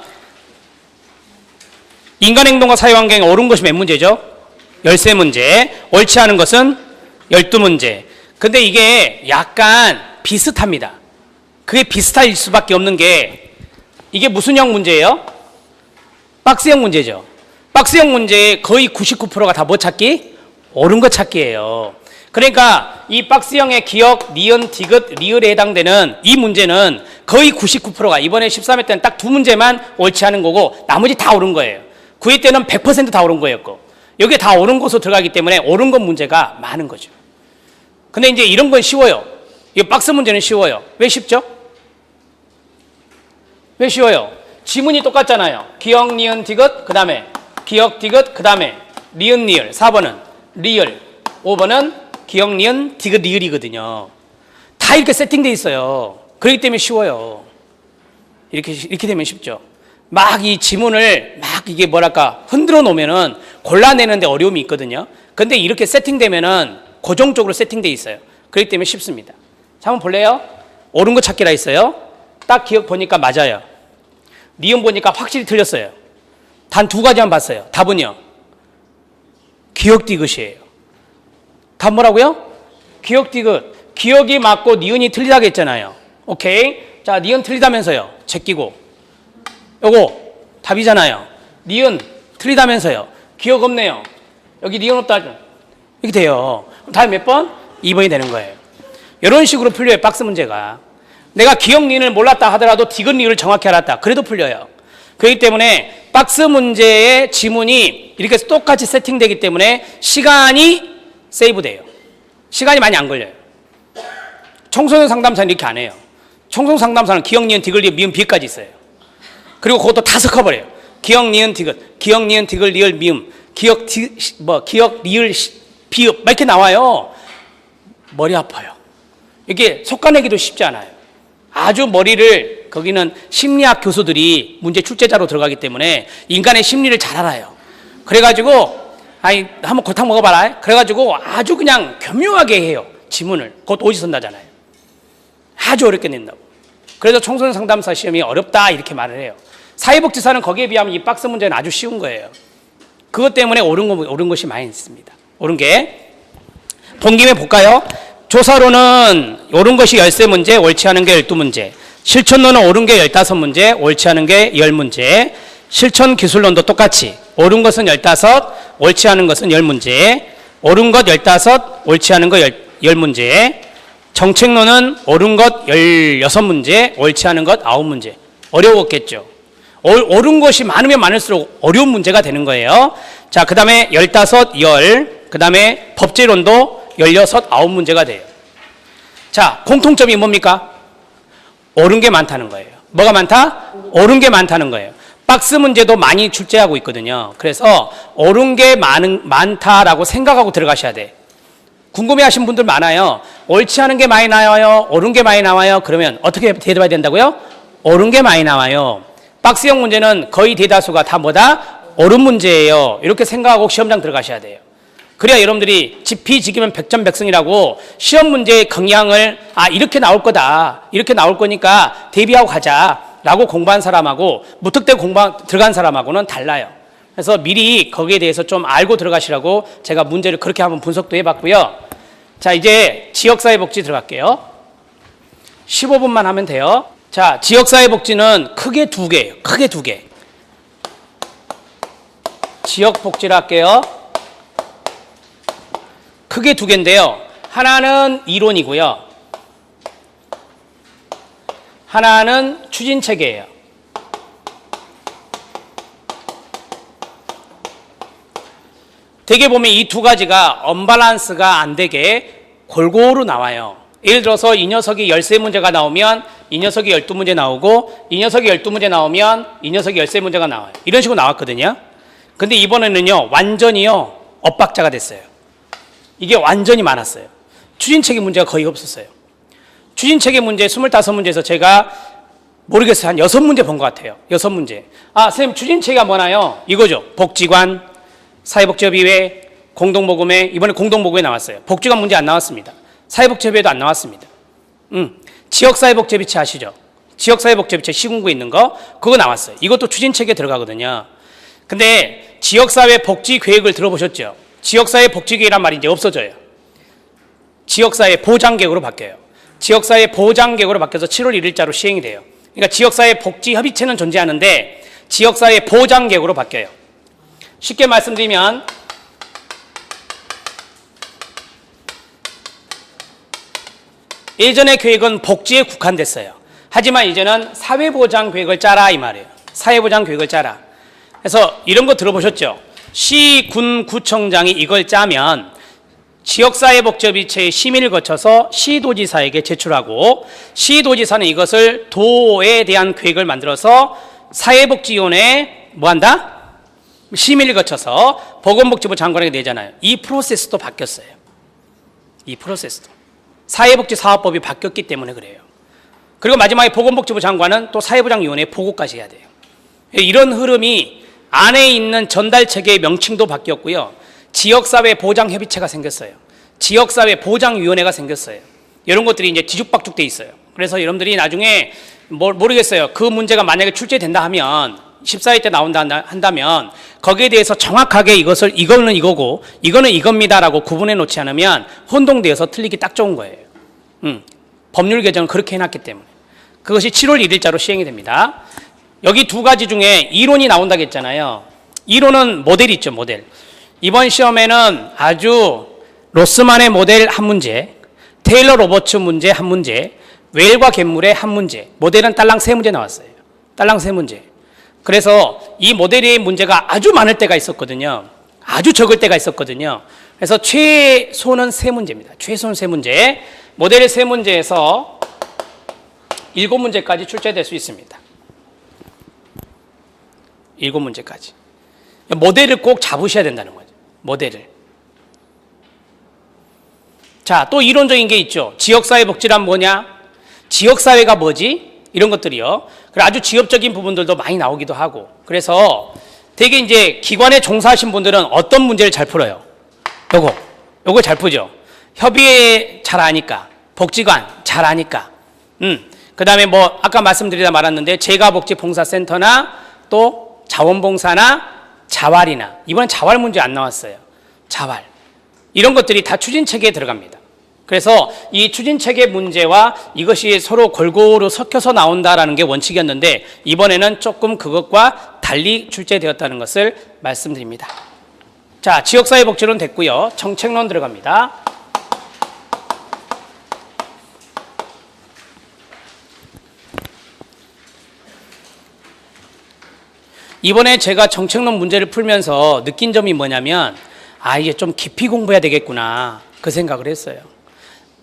[SPEAKER 1] 인간행동과 사회환경에 옳은 것이 몇 문제죠? 13문제. 옳지 않은 것은 12문제. 근데 이게 약간 비슷합니다. 그게 비슷할 수밖에 없는 게, 이게 무슨 형 문제예요? 박스형 문제죠. 박스형 문제의 거의 99%가 다 뭐 찾기? 옳은 거 찾기예요. 그러니까 이 박스형의 기억, 니은, 디귿, 리을에 해당되는 이 문제는 거의 99%가 이번에 13회 때는 딱 2문제만 옳지 않은 거고 나머지 다 옳은 거예요. 9회 때는 100% 다 옳은 거였고, 여기에 다 옳은 것으로 들어가기 때문에 옳은 것 문제가 많은 거죠. 근데 이제 이런 건 쉬워요. 이 박스 문제는 쉬워요. 왜 쉽죠? 왜 쉬워요? 지문이 똑같잖아요. 기억, 니은, 디귿, 그 다음에 기억, 디귿, 그 다음에 리은, 리을. 4번은 리을, 5번은 기억, 니은, 디귿, 리을이거든요. 다 이렇게 세팅되어 있어요. 그렇기 때문에 쉬워요. 이렇게 되면 쉽죠. 막 이 지문을 막 이게 뭐랄까 흔들어 놓으면은 골라내는데 어려움이 있거든요. 근데 이렇게 세팅되면은 고정적으로 세팅되어 있어요. 그렇기 때문에 쉽습니다. 자, 한번 볼래요? 옳은 거 찾기라 했어요. 딱 기억 보니까 맞아요. 니은 보니까 확실히 틀렸어요. 단 2가지만 봤어요. 답은요? 기억 디귿이에요. 답 뭐라고요? 기억 디귿. 기억이 맞고 니은이 틀리다고 했잖아요. 오케이. 자, 니은 틀리다면서요. 제끼고. 요거 답이잖아요. 니은 틀리다면서요. 기억 없네요. 여기 니은 없다 하죠. 이렇게 돼요. 그럼 답이 몇 번? 2번이 되는 거예요. 이런 식으로 풀려요. 박스 문제가. 내가 기억 니은을 몰랐다 하더라도 디귿 리을을 정확히 알았다. 그래도 풀려요. 그렇기 때문에 박스 문제의 지문이 이렇게 똑같이 세팅되기 때문에 시간이 세이브돼요. 시간이 많이 안 걸려요. 청소년 상담사는 이렇게 안 해요. 청소년 상담사는 기억, 니은, 디귿, 리을, 미음, 비읍까지 있어요. 그리고 그것도 다 섞어버려요. 기억, 니은, 디귿, 기억, 니은, 디귿, 리을, 미음, 기억, 기억, 리을, 비읍 막 이렇게 나와요. 머리 아파요. 이게 솎아내기도 쉽지 않아요. 아주 머리를, 거기는 심리학 교수들이 문제 출제자로 들어가기 때문에 인간의 심리를 잘 알아요. 그래가지고 아니 한번 골탕 먹어봐라. 그래가지고 아주 그냥 교묘하게 해요. 지문을. 그것도 오지선다잖아요. 아주 어렵게 낸다고. 그래서 청소년 상담사 시험이 어렵다 이렇게 말을 해요. 사회복지사는 거기에 비하면 이 박스 문제는 아주 쉬운 거예요. 그것 때문에 옳은 것이 많이 있습니다. 옳은 게. 본 김에 볼까요? 조사로는 옳은 것이 13문제, 옳지 않은 게 12문제. 실천론은 옳은 게 15문제, 옳지 않은 게 10문제. 실천 기술론도 똑같이 옳은 것은 15, 옳지 않은 것은 10문제. 옳은 것 15, 옳지 않은 거 10문제. 정책론은 옳은 것 16문제, 옳지 않은 것 9문제. 어려웠겠죠. 옳은 것이 많으면 많을수록 어려운 문제가 되는 거예요. 자, 그 다음에 15, 10, 그 다음에 법제론도 16, 9문제가 돼요. 자, 공통점이 뭡니까? 옳은 게 많다는 거예요. 뭐가 많다? 옳은 게 많다는 거예요. 박스 문제도 많이 출제하고 있거든요. 그래서 옳은 게 많다라고 생각하고 들어가셔야 돼. 궁금해하신 분들 많아요. 옳지 않은 게 많이 나와요? 옳은 게 많이 나와요? 그러면 어떻게 대답해야 된다고요? 옳은 게 많이 나와요. 박스형 문제는 거의 대다수가 다 뭐다? 옳은 문제예요. 이렇게 생각하고 시험장 들어가셔야 돼요. 그래야 여러분들이 비지기면 백전백승이라고 시험 문제의 경향을 이렇게 나올 거다. 이렇게 나올 거니까 대비하고 가자라고 공부한 사람하고 무턱대고 들어간 사람하고는 달라요. 그래서 미리 거기에 대해서 좀 알고 들어가시라고 제가 문제를 그렇게 한번 분석도 해봤고요. 자, 이제 지역사회복지 들어갈게요. 15분만 하면 돼요. 자, 지역사회복지는 크게 두 개예요. 크게 두 개. 지역복지를 할게요. 크게 두 개인데요. 하나는 이론이고요. 하나는 추진체계예요. 대개 보면 이 두 가지가 언밸런스가 안 되게 골고루 나와요. 예를 들어서 이 녀석이 13문제가 나오면 이 녀석이 12문제 나오고 이 녀석이 12문제 나오면 이 녀석이 13문제가 나와요. 이런 식으로 나왔거든요. 근데 이번에는요, 완전히요, 엇박자가 됐어요. 이게 완전히 많았어요. 추진체계 문제가 거의 없었어요. 추진체계 문제 25문제에서 제가 모르겠어요. 한 6문제 본 것 같아요. 6문제. 아, 선생님, 추진체계가 뭐나요? 이거죠. 복지관, 사회복지협의회, 공동모금회, 이번에 공동모금회 나왔어요. 복지관 문제 안 나왔습니다. 사회복지협의회도 안 나왔습니다. 지역사회복지협의체 아시죠? 지역사회복지협의체 시군구에 있는 거, 그거 나왔어요. 이것도 추진체계에 들어가거든요. 근데 지역사회 복지계획을 들어보셨죠? 지역사회 복지계획이란 말이 이제 없어져요. 지역사회 보장계획으로 바뀌어요. 지역사회 보장계획으로 바뀌어서 7월 1일자로 시행이 돼요. 그러니까 지역사회 복지협의체는 존재하는데 지역사회 보장계획으로 바뀌어요. 쉽게 말씀드리면 예전의 계획은 복지에 국한됐어요. 하지만 이제는 사회보장계획을 짜라 이 말이에요. 사회보장계획을 짜라. 그래서 이런 거 들어보셨죠? 시, 군, 구청장이 이걸 짜면 지역사회복지협의체의 심의를 거쳐서 시도지사에게 제출하고 시도지사는 이것을 도에 대한 계획을 만들어서 사회복지위원회에 뭐한다? 심의를 거쳐서 보건복지부 장관에게 내잖아요. 이 프로세스도 바뀌었어요. 이 프로세스도. 사회복지사업법이 바뀌었기 때문에 그래요. 그리고 마지막에 보건복지부 장관은 또 사회보장위원회에 보고까지 해야 돼요. 이런 흐름이 안에 있는 전달체계의 명칭도 바뀌었고요. 지역사회 보장협의체가 생겼어요. 지역사회 보장위원회가 생겼어요. 이런 것들이 이제 뒤죽박죽 돼 있어요. 그래서 여러분들이 나중에 모르겠어요. 그 문제가 만약에 출제된다 하면 14회 때 나온다 한다면 거기에 대해서 정확하게 이거는 이거고 이거는 이겁니다라고 구분해 놓지 않으면 혼동되어서 틀리기 딱 좋은 거예요. 법률 개정을 그렇게 해놨기 때문에. 그것이 7월 1일자로 시행이 됩니다. 여기 두 가지 중에 이론이 나온다고 했잖아요. 이론은 모델이 있죠, 모델. 이번 시험에는 아주 로스만의 모델 한 문제, 테일러 로버츠 문제 한 문제, 웰과 갯물의 한 문제, 모델은 딸랑 3문제 나왔어요. 딸랑 3문제. 그래서 이 모델의 문제가 아주 많을 때가 있었거든요. 아주 적을 때가 있었거든요. 그래서 최소는 3문제입니다. 최소는 3문제. 모델의 3문제에서 7문제까지 출제될 수 있습니다. 7문제까지. 모델을 꼭 잡으셔야 된다는 거죠. 모델을. 자, 또 이론적인 게 있죠. 지역사회복지란 뭐냐? 지역사회가 뭐지? 이런 것들이요. 그리고 아주 지역적인 부분들도 많이 나오기도 하고. 그래서 되게 이제 기관에 종사하신 분들은 어떤 문제를 잘 풀어요? 요거 잘 풀죠. 협의회 잘 아니까. 복지관 잘 아니까. 그 다음에 뭐 아까 말씀드리다 말았는데 재가복지봉사센터나 또 자원봉사나 자활이나 이번엔 자활 문제 안 나왔어요. 자활. 이런 것들이 다 추진체계에 들어갑니다. 그래서 이 추진체계 문제와 이것이 서로 골고루 섞여서 나온다라는 게 원칙이었는데 이번에는 조금 그것과 달리 출제되었다는 것을 말씀드립니다. 자, 지역사회복지론 됐고요. 정책론 들어갑니다. 이번에 제가 정책론 문제를 풀면서 느낀 점이 뭐냐면 이제 좀 깊이 공부해야 되겠구나 그 생각을 했어요.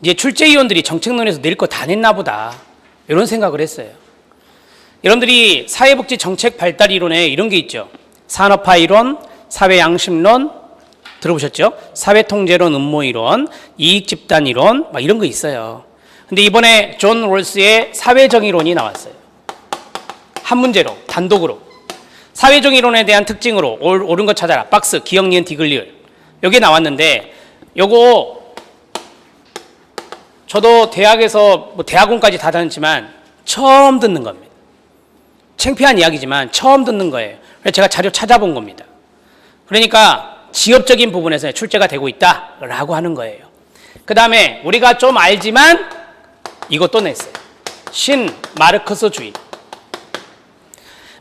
[SPEAKER 1] 이제 출제위원들이 정책론에서 낼 거 다 냈나 보다 이런 생각을 했어요. 여러분들이 사회복지 정책 발달 이론에 이런 게 있죠. 산업화 이론, 사회양심론 들어보셨죠? 사회통제론, 음모이론, 이익집단 이론 막 이런 거 있어요. 근데 이번에 존 롤스의 사회정의론이 나왔어요. 한 문제로 단독으로 사회정의론에 대한 특징으로 옳은 거 찾아라. 박스, 기역, 니은, 디귿, 리을 여기 나왔는데 요거 저도 대학에서 뭐 대학원까지 다 다녔지만 처음 듣는 겁니다. 창피한 이야기지만 처음 듣는 거예요. 그래서 제가 자료 찾아본 겁니다. 그러니까 지역적인 부분에서 출제가 되고 있다라고 하는 거예요. 그 다음에 우리가 좀 알지만 이것도 냈어요. 신마르크스주의.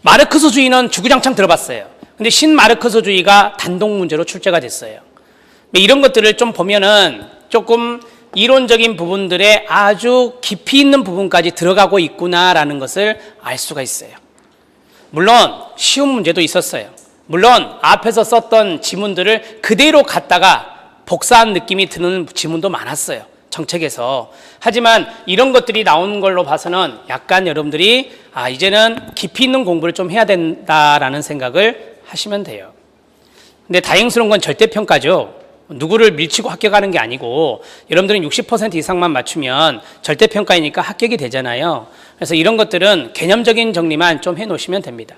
[SPEAKER 1] 마르크스주의는 주구장창 들어봤어요. 근데 신마르크스주의가 단독 문제로 출제가 됐어요. 이런 것들을 좀 보면은 조금 이론적인 부분들에 아주 깊이 있는 부분까지 들어가고 있구나라는 것을 알 수가 있어요. 물론 쉬운 문제도 있었어요. 물론 앞에서 썼던 지문들을 그대로 갖다가 복사한 느낌이 드는 지문도 많았어요. 정책에서. 하지만 이런 것들이 나오는 걸로 봐서는 약간 여러분들이 이제는 깊이 있는 공부를 좀 해야 된다라는 생각을 하시면 돼요. 근데 다행스러운 건 절대평가죠. 누구를 밀치고 합격하는 게 아니고 여러분들은 60% 이상만 맞추면 절대평가이니까 합격이 되잖아요. 그래서 이런 것들은 개념적인 정리만 좀 해놓으시면 됩니다.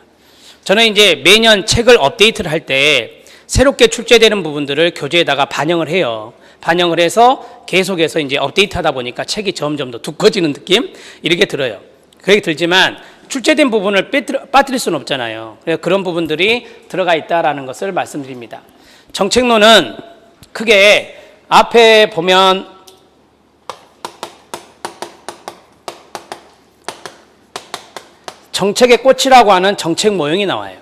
[SPEAKER 1] 저는 이제 매년 책을 업데이트를 할 때 새롭게 출제되는 부분들을 교재에다가 반영을 해요. 반영을 해서 계속해서 이제 업데이트 하다 보니까 책이 점점 더 두꺼워지는 느낌? 이렇게 들어요. 그렇게 들지만 출제된 부분을 빠뜨릴 수는 없잖아요. 그래서 그런 부분들이 들어가 있다라는 것을 말씀드립니다. 정책론은 크게 앞에 보면 정책의 꽃이라고 하는 정책 모형이 나와요.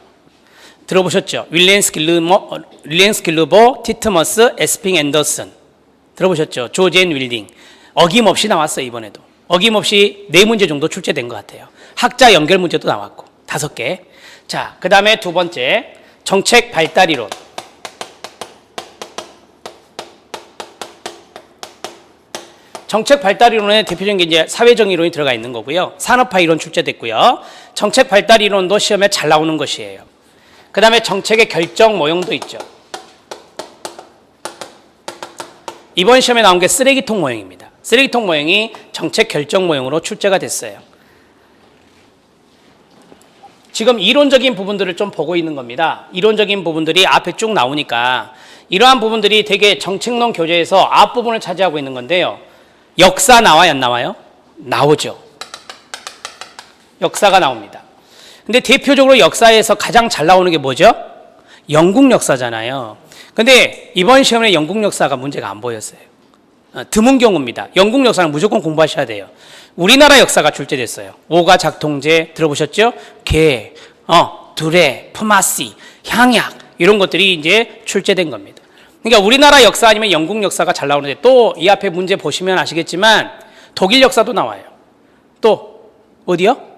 [SPEAKER 1] 들어보셨죠? 윌리엄스 길르보, 티트머스, 에스핑 앤더슨. 들어보셨죠? 조지 앤 윌딩. 어김없이 나왔어요, 이번에도. 어김없이 4문제 정도 출제된 것 같아요. 학자 연결 문제도 나왔고 5개. 자, 그 다음에 두 번째 정책 발달 이론. 정책 발달 이론의 대표적인 게 이제 사회적 이론이 들어가 있는 거고요. 산업화 이론 출제됐고요. 정책 발달 이론도 시험에 잘 나오는 것이에요. 그 다음에 정책의 결정 모형도 있죠. 이번 시험에 나온 게 쓰레기통 모형입니다. 쓰레기통 모형이 정책 결정 모형으로 출제가 됐어요. 지금 이론적인 부분들을 좀 보고 있는 겁니다. 이론적인 부분들이 앞에 쭉 나오니까 이러한 부분들이 되게 정책론 교재에서 앞부분을 차지하고 있는 건데요. 역사 나와요, 안 나와요? 나오죠. 역사가 나옵니다. 근데 대표적으로 역사에서 가장 잘 나오는 게 뭐죠? 영국 역사잖아요. 근데 이번 시험에 영국 역사가 문제가 안 보였어요. 드문 경우입니다. 영국 역사는 무조건 공부하셔야 돼요. 우리나라 역사가 출제됐어요. 오가 작통제 들어보셨죠? 개, 두레, 푸마시, 향약 이런 것들이 이제 출제된 겁니다. 그러니까 우리나라 역사 아니면 영국 역사가 잘 나오는데 또 이 앞에 문제 보시면 아시겠지만 독일 역사도 나와요. 또 어디요?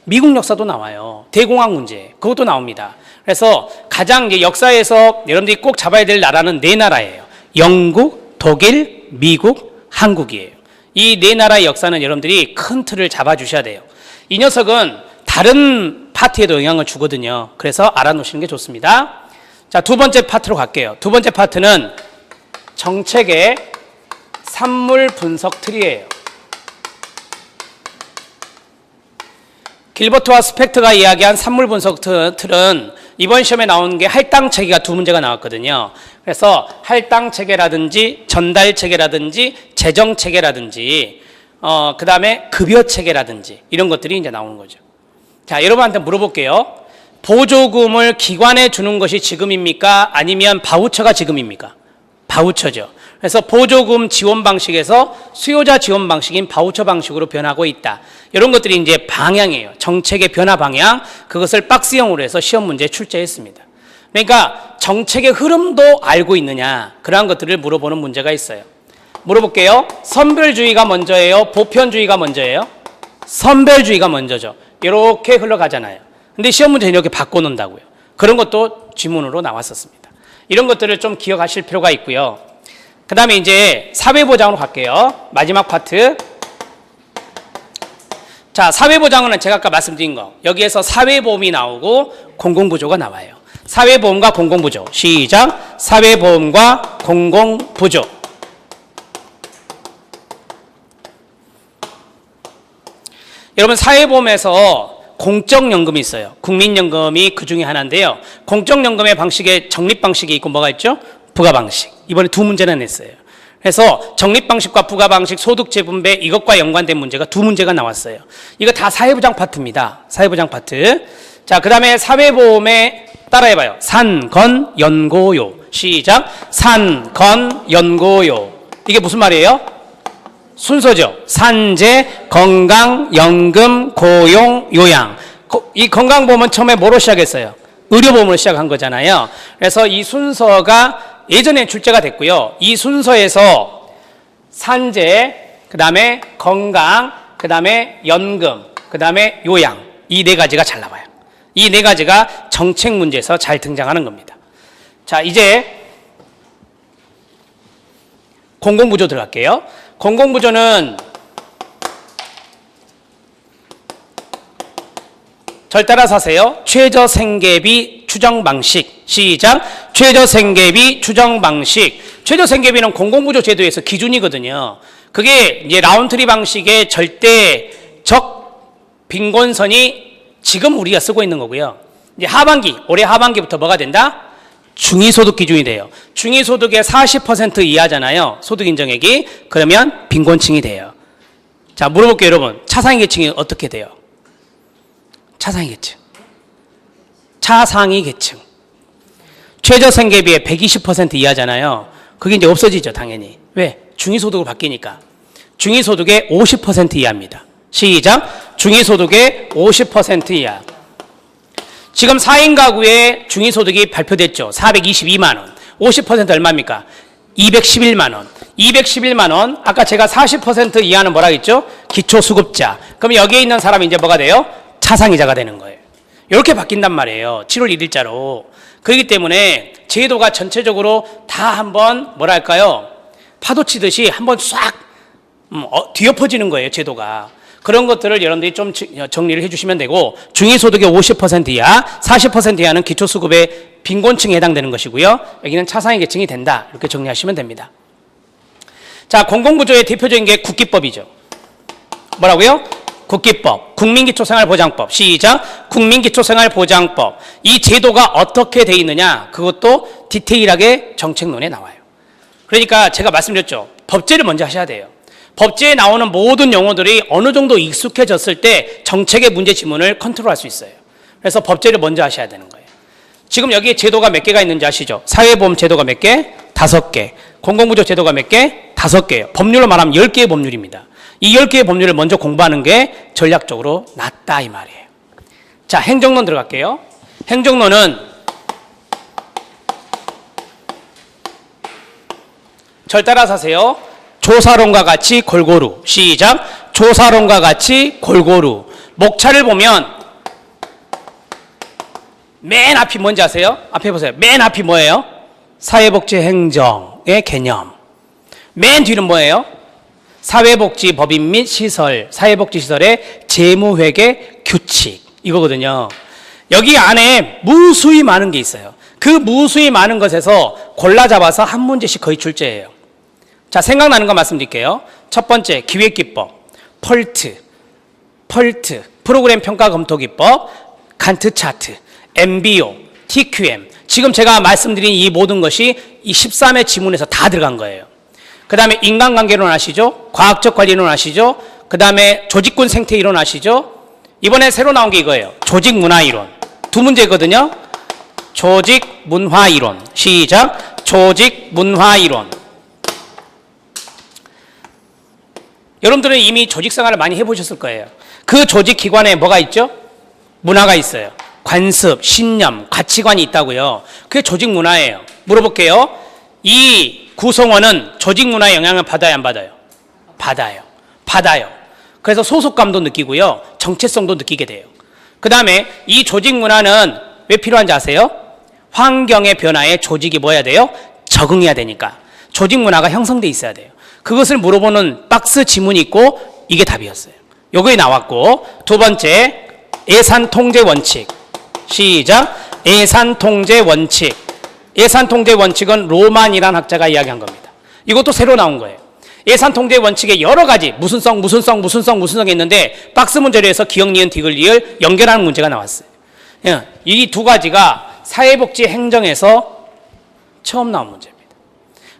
[SPEAKER 1] 미국 역사도 나와요. 대공황 문제 그것도 나옵니다. 그래서 가장 이제 역사에서 여러분들이 꼭 잡아야 될 나라는 4나라예요. 영국, 독일, 미국, 한국이에요. 이 4나라의 역사는 여러분들이 큰 틀을 잡아주셔야 돼요. 이 녀석은 다른 파트에도 영향을 주거든요. 그래서 알아놓으시는 게 좋습니다. 자, 두 번째 파트로 갈게요. 두 번째 파트는 정책의 산물 분석 트리예요. 길버트와 스펙터가 이야기한 산물 분석 틀은 이번 시험에 나온 게 할당 체계가 2문제가 나왔거든요. 그래서 할당 체계라든지 전달 체계라든지 재정 체계라든지 그 다음에 급여 체계라든지 이런 것들이 이제 나오는 거죠. 자, 여러분한테 물어볼게요. 보조금을 기관에 주는 것이 지금입니까? 아니면 바우처가 지금입니까? 바우처죠. 그래서 보조금 지원 방식에서 수요자 지원 방식인 바우처 방식으로 변하고 있다. 이런 것들이 이제 방향이에요. 정책의 변화 방향. 그것을 박스형으로 해서 시험 문제에 출제했습니다. 그러니까 정책의 흐름도 알고 있느냐. 그러한 것들을 물어보는 문제가 있어요. 물어볼게요. 선별주의가 먼저예요? 보편주의가 먼저예요? 선별주의가 먼저죠. 이렇게 흘러가잖아요. 근데 시험 문제는 이렇게 바꿔놓는다고요. 그런 것도 지문으로 나왔었습니다. 이런 것들을 좀 기억하실 필요가 있고요. 그 다음에 이제 사회보장으로 갈게요. 마지막 파트. 자, 사회보장은 제가 아까 말씀드린 거. 여기에서 사회보험이 나오고 공공부조가 나와요. 사회보험과 공공부조. 시작. 사회보험과 공공부조. 여러분, 사회보험에서 공적연금이 있어요. 국민연금이 그 중에 하나인데요. 공적연금의 방식에 적립방식이 있고 뭐가 있죠? 부가방식. 이번에 2문제나 냈어요. 그래서 적립방식과 부가방식, 소득재분배 이것과 연관된 문제가 2문제가 나왔어요. 이거 다 사회보장 파트입니다. 사회보장 파트. 자, 그 다음에 사회보험에 따라해봐요. 산건연고요. 시작. 산건연고요. 이게 무슨 말이에요? 순서죠. 산재, 건강, 연금, 고용, 요양. 이 건강보험은 처음에 뭐로 시작했어요? 의료보험으로 시작한 거잖아요. 그래서 이 순서가 예전에 출제가 됐고요. 이 순서에서 산재, 그 다음에 건강, 그 다음에 연금, 그 다음에 요양, 이 네 가지가 잘 나와요. 이 네 가지가 정책 문제에서 잘 등장하는 겁니다. 자, 이제 공공부조 들어갈게요. 공공부조는 절 따라서 하세요. 최저생계비 추정 방식. 시작. 최저생계비 추정 방식. 최저생계비는 공공부조 제도에서 기준이거든요. 그게 이제 라운트리 방식의 절대적 빈곤선이 지금 우리가 쓰고 있는 거고요. 이제 하반기, 올해 하반기부터 뭐가 된다? 중위소득 기준이 돼요. 중위소득의 40% 이하잖아요. 소득 인정액이. 그러면 빈곤층이 돼요. 자, 물어볼게요, 여러분. 차상위 계층이 어떻게 돼요? 차상위 계층. 차상위 계층. 최저생계비의 120% 이하잖아요. 그게 이제 없어지죠, 당연히. 왜? 중위소득으로 바뀌니까. 중위소득의 50% 이하입니다. 시작. 중위소득의 50% 이하. 지금 4인 가구의 중위소득이 발표됐죠. 422만 원. 50% 얼마입니까? 211만 원. 211만 원. 아까 제가 40% 이하는 뭐라 했죠? 기초수급자. 그럼 여기에 있는 사람이 이제 뭐가 돼요? 차상위자가 되는 거예요. 이렇게 바뀐단 말이에요. 7월 1일자로. 그렇기 때문에 제도가 전체적으로 다 한번 뭐랄까요? 파도 치듯이 한번 싹 뒤엎어지는 거예요. 제도가. 그런 것들을 여러분들이 좀 정리를 해주시면 되고, 중위소득의 50% 이하, 40% 이하는 기초수급의 빈곤층에 해당되는 것이고요. 여기는 차상위 계층이 된다. 이렇게 정리하시면 됩니다. 자, 공공부조의 대표적인 게 국기법이죠. 뭐라고요? 국기법, 국민기초생활보장법. 시작. 국민기초생활보장법. 이 제도가 어떻게 돼 있느냐, 그것도 디테일하게 정책론에 나와요. 그러니까 제가 말씀드렸죠. 법제를 먼저 하셔야 돼요. 법제에 나오는 모든 용어들이 어느 정도 익숙해졌을 때 정책의 문제 지문을 컨트롤할 수 있어요. 그래서 법제를 먼저 하셔야 되는 거예요. 지금 여기에 제도가 몇 개가 있는지 아시죠? 사회보험 제도가 몇 개? 5개. 공공부조 제도가 몇 개? 5개예요. 법률로 말하면 10개의 법률입니다. 이 10개의 법률을 먼저 공부하는 게 전략적으로 낫다 이 말이에요. 자, 행정론 들어갈게요. 행정론은 절 따라서 하세요. 조사론과 같이 골고루. 시작. 조사론과 같이 골고루. 목차를 보면 맨 앞이 뭔지 아세요? 앞에 보세요. 맨 앞이 뭐예요? 사회복지행정의 개념. 맨 뒤는 뭐예요? 사회복지법인 및 시설, 사회복지시설의 재무회계 규칙. 이거거든요. 여기 안에 무수히 많은 게 있어요. 그 무수히 많은 것에서 골라 잡아서 한 문제씩 거의 출제해요. 자, 생각나는 거 말씀드릴게요. 첫 번째, 기획기법, 펄트, 프로그램 평가 검토 기법, 간트 차트, MBO, TQM. 지금 제가 말씀드린 이 모든 것이 이 13회 지문에서 다 들어간 거예요. 그 다음에 인간관계론 아시죠? 과학적 관리론 아시죠? 그 다음에 조직군 생태 이론 아시죠? 이번에 새로 나온 게 이거예요. 조직문화이론. 두 문제거든요. 조직문화이론. 시작. 조직문화이론. 여러분들은 이미 조직생활을 많이 해보셨을 거예요. 그 조직기관에 뭐가 있죠? 문화가 있어요. 관습, 신념, 가치관이 있다고요. 그게 조직문화예요. 물어볼게요. 이 구성원은 조직문화의 영향을 받아야 안 받아요? 받아요. 그래서 소속감도 느끼고요. 정체성도 느끼게 돼요. 그 다음에 이 조직문화는 왜 필요한지 아세요? 환경의 변화에 조직이 뭐 해야 돼요? 적응해야 되니까. 조직문화가 형성돼 있어야 돼요. 그것을 물어보는 박스 지문이 있고 이게 답이었어요. 요거에 나왔고, 두 번째, 예산통제 원칙. 시작. 예산통제 원칙. 예산통제 원칙은 로만이라는 학자가 이야기한 겁니다. 이것도 새로 나온 거예요. 예산통제 원칙에 여러 가지 무슨성이 있는데 박스 문제로 해서 기억, 니은, 디귿, 리을 연결하는 문제가 나왔어요. 이 두 가지가 사회복지 행정에서 처음 나온 문제입니다.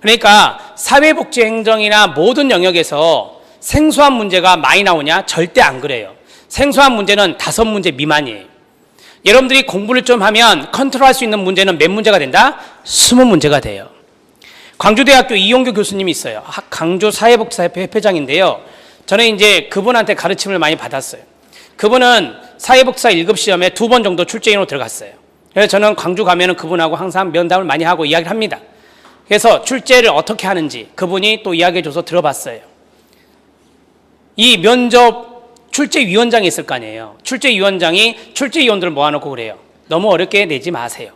[SPEAKER 1] 그러니까 사회복지 행정이나 모든 영역에서 생소한 문제가 많이 나오냐? 절대 안 그래요. 생소한 문제는 5문제 미만이에요. 여러분들이 공부를 좀 하면 컨트롤할 수 있는 문제는 몇 문제가 된다? 20문제가 돼요. 광주대학교 이용규 교수님이 있어요. 강주 사회복지사협회 회장인데요. 저는 이제 그분한테 가르침을 많이 받았어요. 그분은 사회복지사 1급 시험에 2번 정도 출제인으로 들어갔어요. 그래서 저는 광주 가면은 그분하고 항상 면담을 많이 하고 이야기를 합니다. 그래서 출제를 어떻게 하는지 그분이 또 이야기해줘서 들어봤어요. 이 면접 출제위원장이 있을 거 아니에요. 출제위원장이 출제위원들을 모아놓고 그래요. 너무 어렵게 내지 마세요.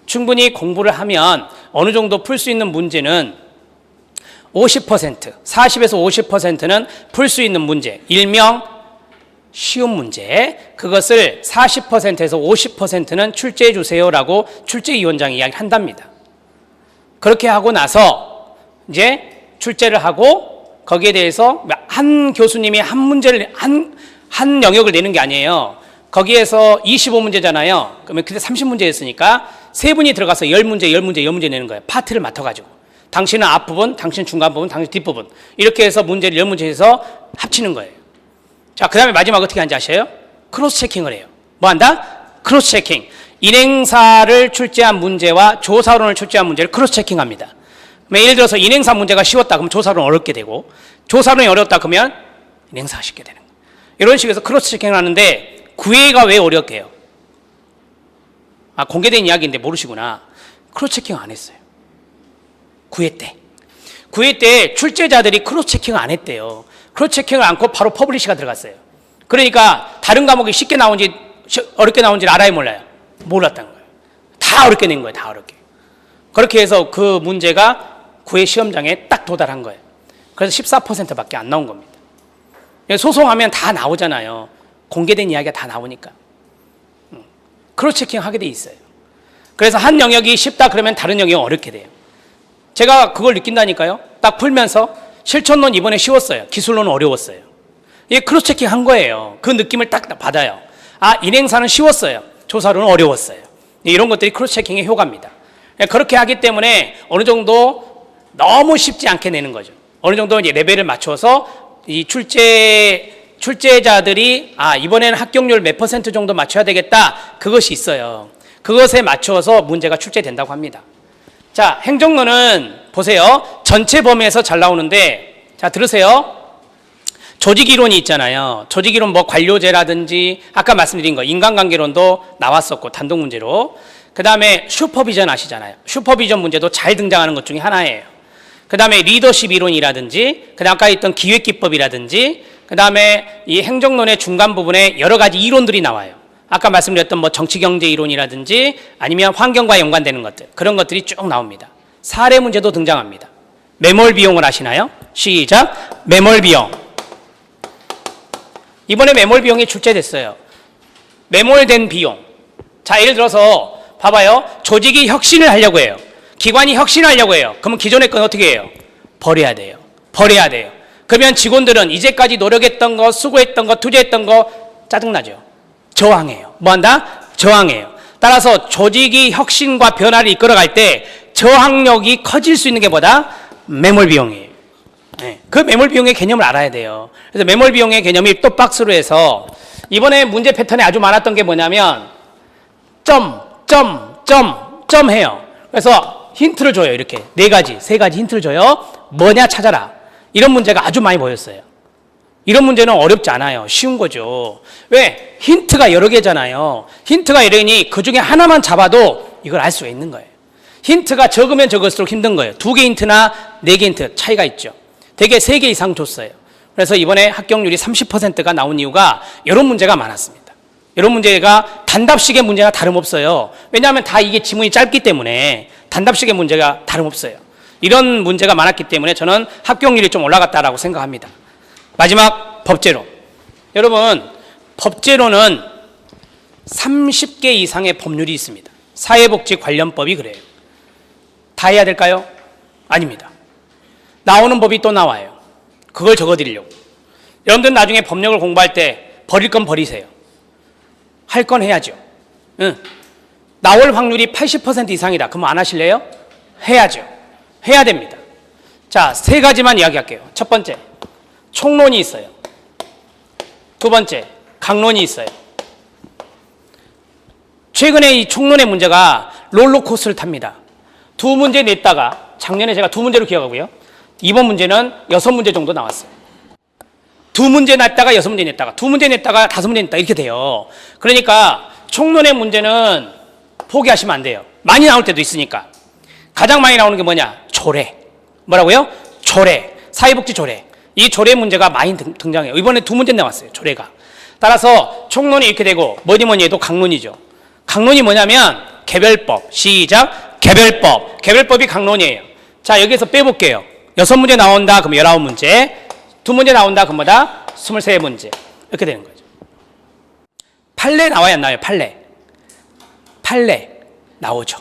[SPEAKER 1] 충분히 공부를 하면 어느 정도 풀 수 있는 문제는 50%, 40에서 50%는 풀 수 있는 문제, 일명 쉬운 문제, 그것을 40%에서 50%는 출제해 주세요라고 출제위원장이 이야기한답니다. 그렇게 하고 나서 이제 출제를 하고 거기에 대해서 한 교수님이 한 문제를 한 영역을 내는 게 아니에요. 거기에서 25문제잖아요. 그러면 그때 30문제였으니까 세 분이 들어가서 10문제, 10문제, 10문제 내는 거예요. 파트를 맡아가지고. 당신은 앞부분, 당신 중간부분, 당신 뒷부분. 이렇게 해서 문제를 10문제 해서 합치는 거예요. 자, 그 다음에 마지막 어떻게 하는지 아셔요? 크로스 체킹을 해요. 뭐 한다? 크로스 체킹. 인행사를 출제한 문제와 조사론을 출제한 문제를 크로스 체킹합니다. 예를 들어서 인행사 문제가 쉬웠다 그러면 조사론 어렵게 되고, 조사론이 어렵다 그러면 인행사가 쉽게 되는 거예요. 이런 식으로 크로스 체킹을 하는데 구회가 왜 어렵게 해요? 아, 공개된 이야기인데 모르시구나. 크로스 체킹 안 했어요. 구회 때. 구회 때 출제자들이 크로스 체킹을 안 했대요. 크로스 체킹을 않고 바로 퍼블리시가 들어갔어요. 그러니까 다른 과목이 쉽게 나온지 어렵게 나온지를 알아요, 몰라요? 몰랐다는 거예요. 다 어렵게 낸 거예요. 다 어렵게. 그렇게 해서 그 문제가 구회 시험장에 딱 도달한 거예요. 그래서 14%밖에 안 나온 겁니다. 소송하면 다 나오잖아요. 공개된 이야기가 다 나오니까. 크로스 체킹 하게 돼 있어요. 그래서 한 영역이 쉽다 그러면 다른 영역이 어렵게 돼요. 제가 그걸 느낀다니까요. 딱 풀면서 실천론 이번에 쉬웠어요. 기술론은 어려웠어요. 이게 크로스 체킹 한 거예요. 그 느낌을 딱 받아요. 아, 인행사는 쉬웠어요. 조사론은 어려웠어요. 이런 것들이 크로스 체킹의 효과입니다. 그렇게 하기 때문에 어느 정도 너무 쉽지 않게 내는 거죠. 어느 정도 이제 레벨을 맞춰서 이 출제자들이 아, 이번에는 합격률 몇 % 정도 맞춰야 되겠다. 그것이 있어요. 그것에 맞춰서 문제가 출제된다고 합니다. 자, 행정론은 보세요. 전체 범위에서 잘 나오는데, 자, 들으세요. 조직이론이 있잖아요. 조직이론 뭐 관료제라든지 아까 말씀드린 거 인간관계론도 나왔었고 단독 문제로. 그 다음에 슈퍼비전 아시잖아요. 슈퍼비전 문제도 잘 등장하는 것 중에 하나예요. 그 다음에 리더십 이론이라든지, 그 다음 아까 있던 기획기법이라든지, 그 다음에 이 행정론의 중간 부분에 여러 가지 이론들이 나와요. 아까 말씀드렸던 뭐 정치경제 이론이라든지 아니면 환경과 연관되는 것들, 그런 것들이 쭉 나옵니다. 사례 문제도 등장합니다. 매몰 비용을 아시나요? 시작. 매몰 비용. 이번에 매몰 비용이 출제됐어요. 매몰된 비용. 자, 예를 들어서 봐봐요. 조직이 혁신을 하려고 해요. 기관이 혁신하려고 해요. 그러면 기존의 건 어떻게 해요? 버려야 돼요. 버려야 돼요. 그러면 직원들은 이제까지 노력했던 거, 수고했던 거, 투자했던 거 짜증나죠. 저항해요. 뭐 한다? 저항해요. 따라서 조직이 혁신과 변화를 이끌어갈 때 저항력이 커질 수 있는 게 뭐다? 매몰 비용이에요. 네. 그 매몰 비용의 개념을 알아야 돼요. 그래서 매몰 비용의 개념이 또 박스로 해서 이번에 문제 패턴에 아주 많았던 게 뭐냐면 점 해요. 그래서 힌트를 줘요. 이렇게 네 가지, 세 가지 힌트를 줘요. 뭐냐 찾아라. 이런 문제가 아주 많이 보였어요. 이런 문제는 어렵지 않아요. 쉬운 거죠. 왜? 힌트가 여러 개잖아요. 힌트가 여러니 그 중에 하나만 잡아도 이걸 알 수가 있는 거예요. 힌트가 적으면 적을수록 힘든 거예요. 2개 힌트나 4개 힌트 차이가 있죠. 대개 3개 이상 줬어요. 그래서 이번에 합격률이 30%가 나온 이유가 이런 문제가 많았습니다. 이런 문제가 단답식의 문제가 다름없어요. 왜냐하면 다 이게 지문이 짧기 때문에 단답식의 문제가 다름없어요. 이런 문제가 많았기 때문에 저는 합격률이 좀 올라갔다라고 생각합니다. 마지막 법제론. 여러분, 법제론은 30개 이상의 법률이 있습니다. 사회복지 관련법이 그래요. 다 해야 될까요? 아닙니다. 나오는 법이 또 나와요. 그걸 적어드리려고. 여러분들 나중에 법령을 공부할 때 버릴 건 버리세요. 할 건 해야죠. 나올 확률이 80% 이상이다. 그럼 안 하실래요? 해야죠. 해야 됩니다. 자, 3가지만 이야기할게요. 첫 번째, 총론이 있어요. 두 번째, 강론이 있어요. 최근에 이 총론의 문제가 롤러코스터를 탑니다. 2문제 냈다가 작년에 제가 2문제로 기억하고요. 이번 문제는 6문제 정도 나왔어요. 2문제 냈다가 6문제 냈다가 2문제 냈다가 5문제 냈다가 이렇게 돼요. 그러니까 총론의 문제는 포기하시면 안 돼요. 많이 나올 때도 있으니까. 가장 많이 나오는 게 뭐냐? 조례. 뭐라고요? 조례. 사회복지 조례. 이 조례 문제가 많이 등장해요. 이번에 2문제 나왔어요. 조례가. 따라서 총론이 이렇게 되고 뭐니 해도 강론이죠. 강론이 뭐냐면 개별법. 시작. 개별법. 개별법이 강론이에요. 자, 여기서 빼볼게요. 6문제 나온다. 그럼 19문제. 2문제 나온다. 그럼 뭐다? 23문제. 이렇게 되는 거죠. 판례 나와야 안 나와요? 판례 나오죠.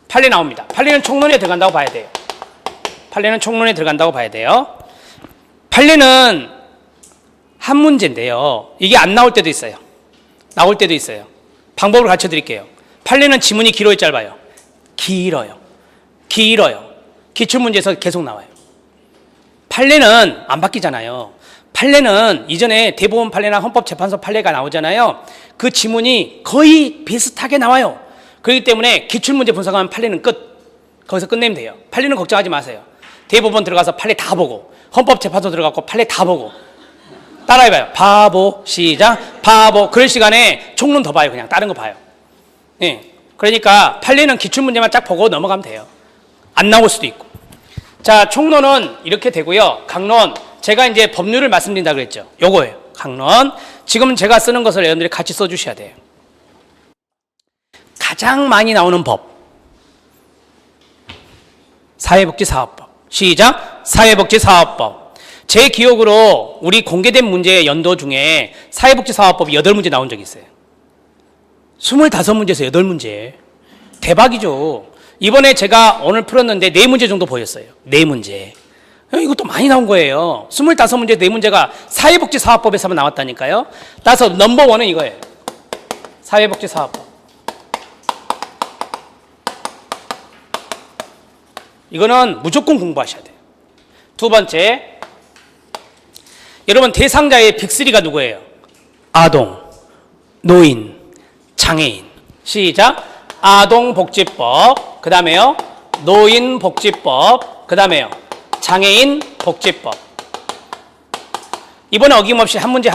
[SPEAKER 1] 판례 나옵니다. 판례는 총론에 들어간다고 봐야 돼요. 판례는 총론에 들어간다고 봐야 돼요. 판례는 한 문제인데요. 이게 안 나올 때도 있어요. 나올 때도 있어요. 방법을 가르쳐 드릴게요. 판례는 지문이 길어요, 짧아요? 길어요. 기출문제에서 계속 나와요. 판례는 안 바뀌잖아요. 판례는 이전에 대법원 판례나 헌법재판소 판례가 나오잖아요. 그 지문이 거의 비슷하게 나와요. 그렇기 때문에 기출문제 분석하면 판례는 끝. 거기서 끝내면 돼요. 판례는 걱정하지 마세요. 대법원 들어가서 판례 다 보고 헌법재판소 들어가고 판례 다 보고 따라해봐요. 바보 시작 바보. 그럴 시간에 총론 더 봐요. 그냥 다른 거 봐요. 예. 그러니까 판례는 기출문제만 쫙 보고 넘어가면 돼요. 안 나올 수도 있고. 자, 총론은 이렇게 되고요. 강론, 제가 이제 법률을 말씀드린다 그랬죠. 요거예요. 강론. 지금 제가 쓰는 것을 여러분들이 같이 써주셔야 돼요. 가장 많이 나오는 법. 사회복지사업법. 시작. 사회복지사업법. 제 기억으로 우리 공개된 문제 연도 중에 사회복지사업법이 8문제 나온 적이 있어요. 25문제에서 8문제. 대박이죠. 이번에 제가 오늘 풀었는데 4문제 정도 보였어요. 4문제. 이것도 많이 나온 거예요. 25문제 4문제가 사회복지사업법에서만 나왔다니까요. 따라서 넘버원은 이거예요. 사회복지사업법. 이거는 무조건 공부하셔야 돼요. 2번째, 여러분 대상자의 빅3가 누구예요? 아동, 노인, 장애인. 시작. 아동복지법, 그 다음에요 노인복지법, 그 다음에요 장애인복지법. 이번에 어김없이 한 문제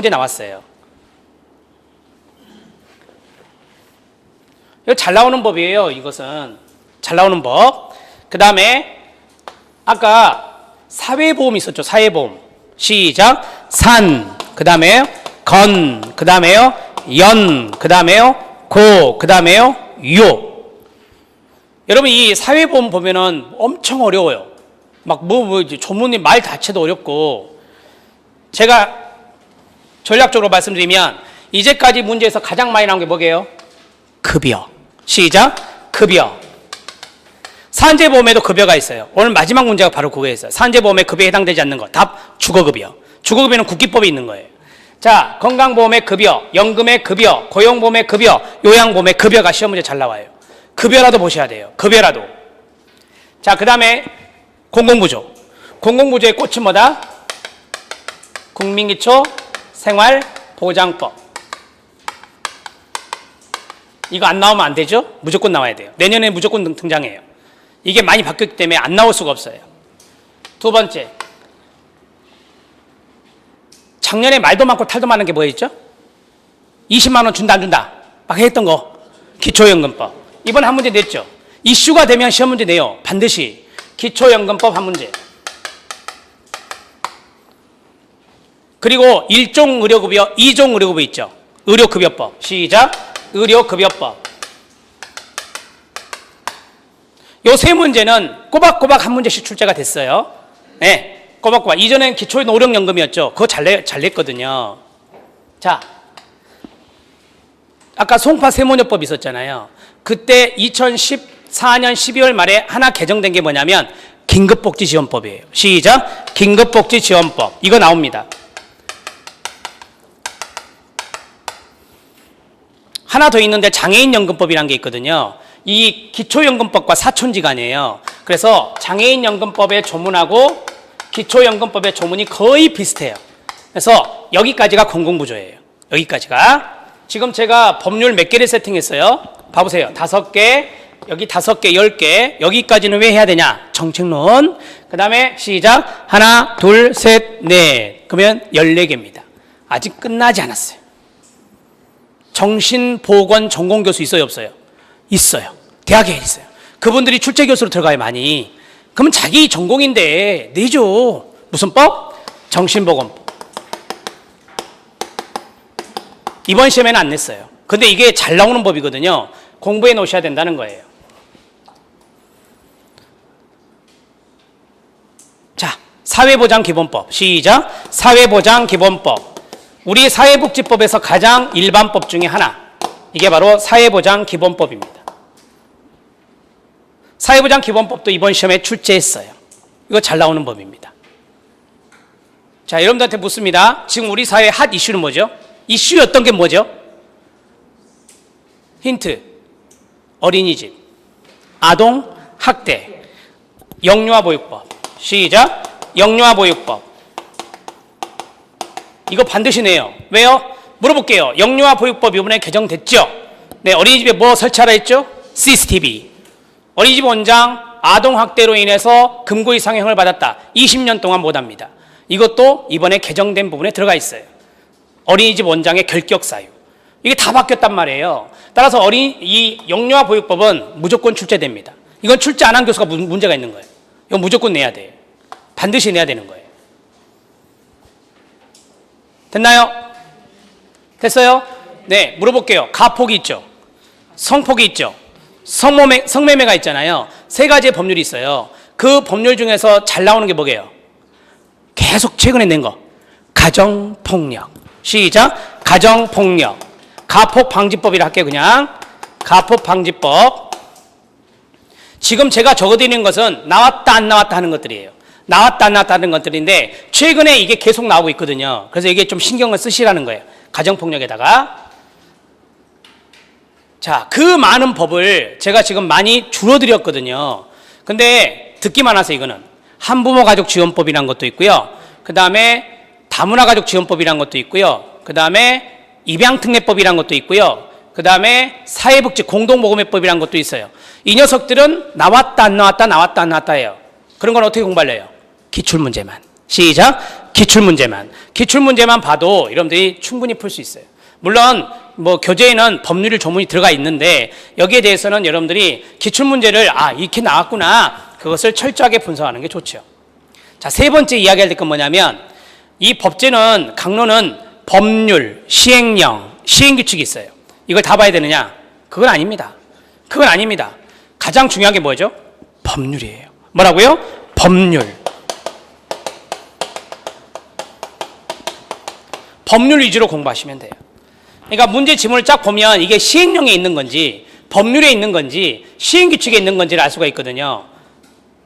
[SPEAKER 1] 나왔어요. 이거 잘 나오는 법이에요. 이것은 잘 나오는 법. 그 다음에 아까 사회보험 있었죠. 사회보험. 시작. 산, 그 다음에 건, 그 다음에요 연, 그 다음에요 고, 그 다음에요 요. 여러분 이 사회보험 보면은 엄청 어려워요. 막 조문이 말 자체도 어렵고. 제가 전략적으로 말씀드리면 이제까지 문제에서 가장 많이 나온 게 뭐게요? 급여. 시작. 급여. 산재보험에도 급여가 있어요. 오늘 마지막 문제가 바로 그거였어요. 산재보험에 급여에 해당되지 않는 거. 답 주거급여. 주거급여는 국기법에 있는 거예요. 자, 건강보험의 급여, 연금의 급여, 고용보험의 급여, 요양보험의 급여가 시험 문제 잘 나와요. 급여라도 보셔야 돼요. 급여라도. 자, 그 다음에 공공부조. 공공부조의 꽃은 뭐다? 국민기초 생활보장법. 이거 안 나오면 안 되죠? 무조건 나와야 돼요. 내년에 무조건 등장해요. 이게 많이 바뀌었기 때문에 안 나올 수가 없어요. 2번째. 작년에 말도 많고 탈도 많은 게 뭐였죠? 20만 원 준다 안 준다 막 했던 거. 기초연금법. 이번에 한 문제 냈죠. 이슈가 되면 시험 문제 내요. 반드시. 기초연금법 한 문제. 그리고 1종 의료급여, 2종 의료급여 있죠. 의료급여법. 시작. 의료급여법. 요 3문제는 꼬박꼬박 한 문제씩 출제가 됐어요. 네. 꼬박꼬박. 이전엔 기초노령연금이었죠. 그거 잘 냈거든요. 자, 아까 송파 세모녀법 있었잖아요. 그때 2014년 12월 말에 하나 개정된 게 뭐냐면 긴급복지지원법이에요. 시작. 긴급복지지원법. 이거 나옵니다. 하나 더 있는데 장애인연금법이라는 게 있거든요. 이 기초연금법과 사촌지간이에요. 그래서 장애인연금법의 조문하고 기초연금법의 조문이 거의 비슷해요. 그래서 여기까지가 공공부조예요. 여기까지가. 지금 제가 법률 몇 개를 세팅했어요? 봐보세요. 5개, 여기 5개, 10개, 여기까지는 왜 해야 되냐? 정책론. 그 다음에 시작. 하나, 둘, 셋, 넷. 그러면 14개입니다. 아직 끝나지 않았어요. 정신보건 전공교수 있어요, 없어요? 있어요. 대학에 있어요. 그분들이 출제교수로 들어가요, 많이. 그러면 자기 전공인데 내죠. 무슨 법? 정신보건법. 이번 시험에는 안 냈어요. 근데 이게 잘 나오는 법이거든요. 공부해 놓으셔야 된다는 거예요. 자, 사회보장기본법. 시작. 사회보장기본법. 우리 사회복지법에서 가장 일반법 중에 하나. 이게 바로 사회보장기본법입니다. 사회보장기본법도 이번 시험에 출제했어요. 이거 잘 나오는 법입니다. 자, 여러분들한테 묻습니다. 지금 우리 사회의 핫 이슈는 뭐죠? 이슈였던 게 뭐죠? 힌트. 어린이집, 아동 학대, 영유아보육법. 시작. 영유아보육법. 이거 반드시 내요. 왜요? 물어볼게요. 영유아보육법 이번에 개정됐죠? 네, 어린이집에 뭐 설치하라 했죠? CCTV. 어린이집 원장 아동학대로 인해서 금고 이상형을 받았다. 20년 동안 못합니다. 이것도 이번에 개정된 부분에 들어가 있어요. 어린이집 원장의 결격 사유. 이게 다 바뀌었단 말이에요. 따라서 이 영유아보육법은 무조건 출제됩니다. 이건 출제 안 한 교수가 문제가 있는 거예요. 이건 무조건 내야 돼요. 반드시 내야 되는 거예요. 됐나요? 됐어요? 네, 물어볼게요. 가폭이 있죠? 성폭이 있죠? 성매매가 있잖아요. 3가지의 법률이 있어요. 그 법률 중에서 잘 나오는 게 뭐게요? 계속 최근에 낸 거. 가정폭력. 시작. 가정폭력. 가폭방지법이라 할게요. 그냥 가폭방지법. 지금 제가 적어드리는 것은 나왔다 안 나왔다 하는 것들이에요. 나왔다 안 나왔다 하는 것들인데 최근에 이게 계속 나오고 있거든요. 그래서 이게 좀 신경을 쓰시라는 거예요. 가정폭력에다가. 자, 그 많은 법을 제가 지금 많이 줄어드렸거든요. 근데 듣기만 하세요. 이거는 한부모가족지원법이라는 것도 있고요. 그 다음에 다문화가족지원법이라는 것도 있고요. 그 다음에 입양특례법이라는 것도 있고요. 그 다음에 사회복지 공동모금회법이라는 것도 있어요. 이 녀석들은 나왔다 안 나왔다 나왔다 안 나왔다 해요. 그런 건 어떻게 공부할래요? 기출문제만. 시작. 기출문제만. 기출문제만 봐도 여러분들이 충분히 풀 수 있어요. 물론 뭐 교재에는 법률 조문이 들어가 있는데 여기에 대해서는 여러분들이 기출문제를 이렇게 나왔구나, 그것을 철저하게 분석하는 게 좋죠. 자, 3번째 이야기할 건 뭐냐면 이 법제는 강론은 법률, 시행령, 시행규칙이 있어요. 이걸 다 봐야 되느냐? 그건 아닙니다. 그건 아닙니다. 가장 중요한 게 뭐죠? 법률이에요. 뭐라고요? 법률. 법률 위주로 공부하시면 돼요. 그러니까 문제 지문을 쫙 보면 이게 시행령에 있는 건지 법률에 있는 건지 시행규칙에 있는 건지를 알 수가 있거든요.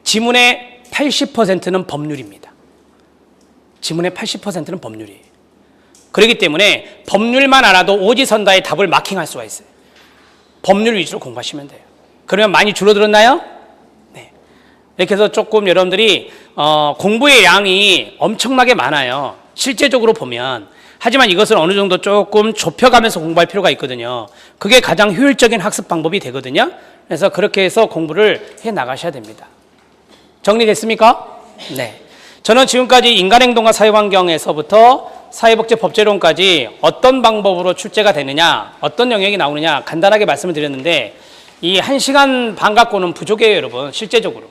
[SPEAKER 1] 지문의 80%는 법률입니다. 지문의 80%는 법률이에요. 그렇기 때문에 법률만 알아도 오지선다의 답을 마킹할 수가 있어요. 법률 위주로 공부하시면 돼요. 그러면 많이 줄어들었나요? 네. 이렇게 해서 조금 여러분들이 공부의 양이 엄청나게 많아요. 실제적으로 보면. 하지만 이것을 어느 정도 조금 좁혀가면서 공부할 필요가 있거든요. 그게 가장 효율적인 학습 방법이 되거든요. 그래서 그렇게 해서 공부를 해 나가셔야 됩니다. 정리됐습니까? 네. 저는 지금까지 인간행동과 사회환경에서부터 사회복지법제론까지 어떤 방법으로 출제가 되느냐, 어떤 영역이 나오느냐 간단하게 말씀을 드렸는데 이 1시간 반 갖고는 부족해요, 여러분. 실제적으로.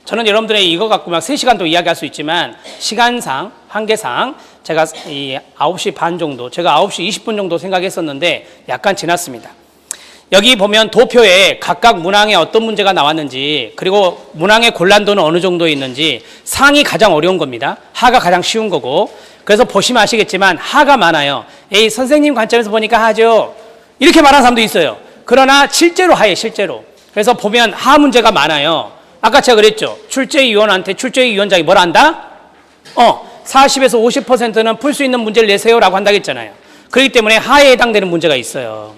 [SPEAKER 1] 저는 여러분들의 이거 갖고 막 3시간도 이야기할 수 있지만 시간상, 한계상 제가 이 9시 반 정도, 제가 9시 20분 정도 생각했었는데 약간 지났습니다. 여기 보면 도표에 각각 문항에 어떤 문제가 나왔는지, 그리고 문항의 곤란도는 어느 정도 있는지, 상이 가장 어려운 겁니다. 하가 가장 쉬운 거고. 그래서 보시면 아시겠지만 하가 많아요. 에이, 선생님 관점에서 보니까 하죠. 이렇게 말하는 사람도 있어요. 그러나 실제로 하예요, 실제로. 그래서 보면 하 문제가 많아요. 아까 제가 그랬죠. 출제위원한테 출제위원장이 뭐라 한다? 40에서 50%는 풀 수 있는 문제를 내세요라고 한다고 했잖아요. 그렇기 때문에 하에 해당되는 문제가 있어요.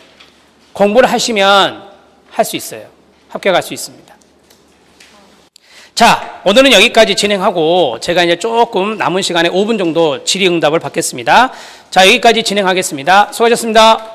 [SPEAKER 1] 공부를 하시면 할 수 있어요. 합격할 수 있습니다. 자, 오늘은 여기까지 진행하고 제가 이제 조금 남은 시간에 5분 정도 질의응답을 받겠습니다. 자, 여기까지 진행하겠습니다. 수고하셨습니다.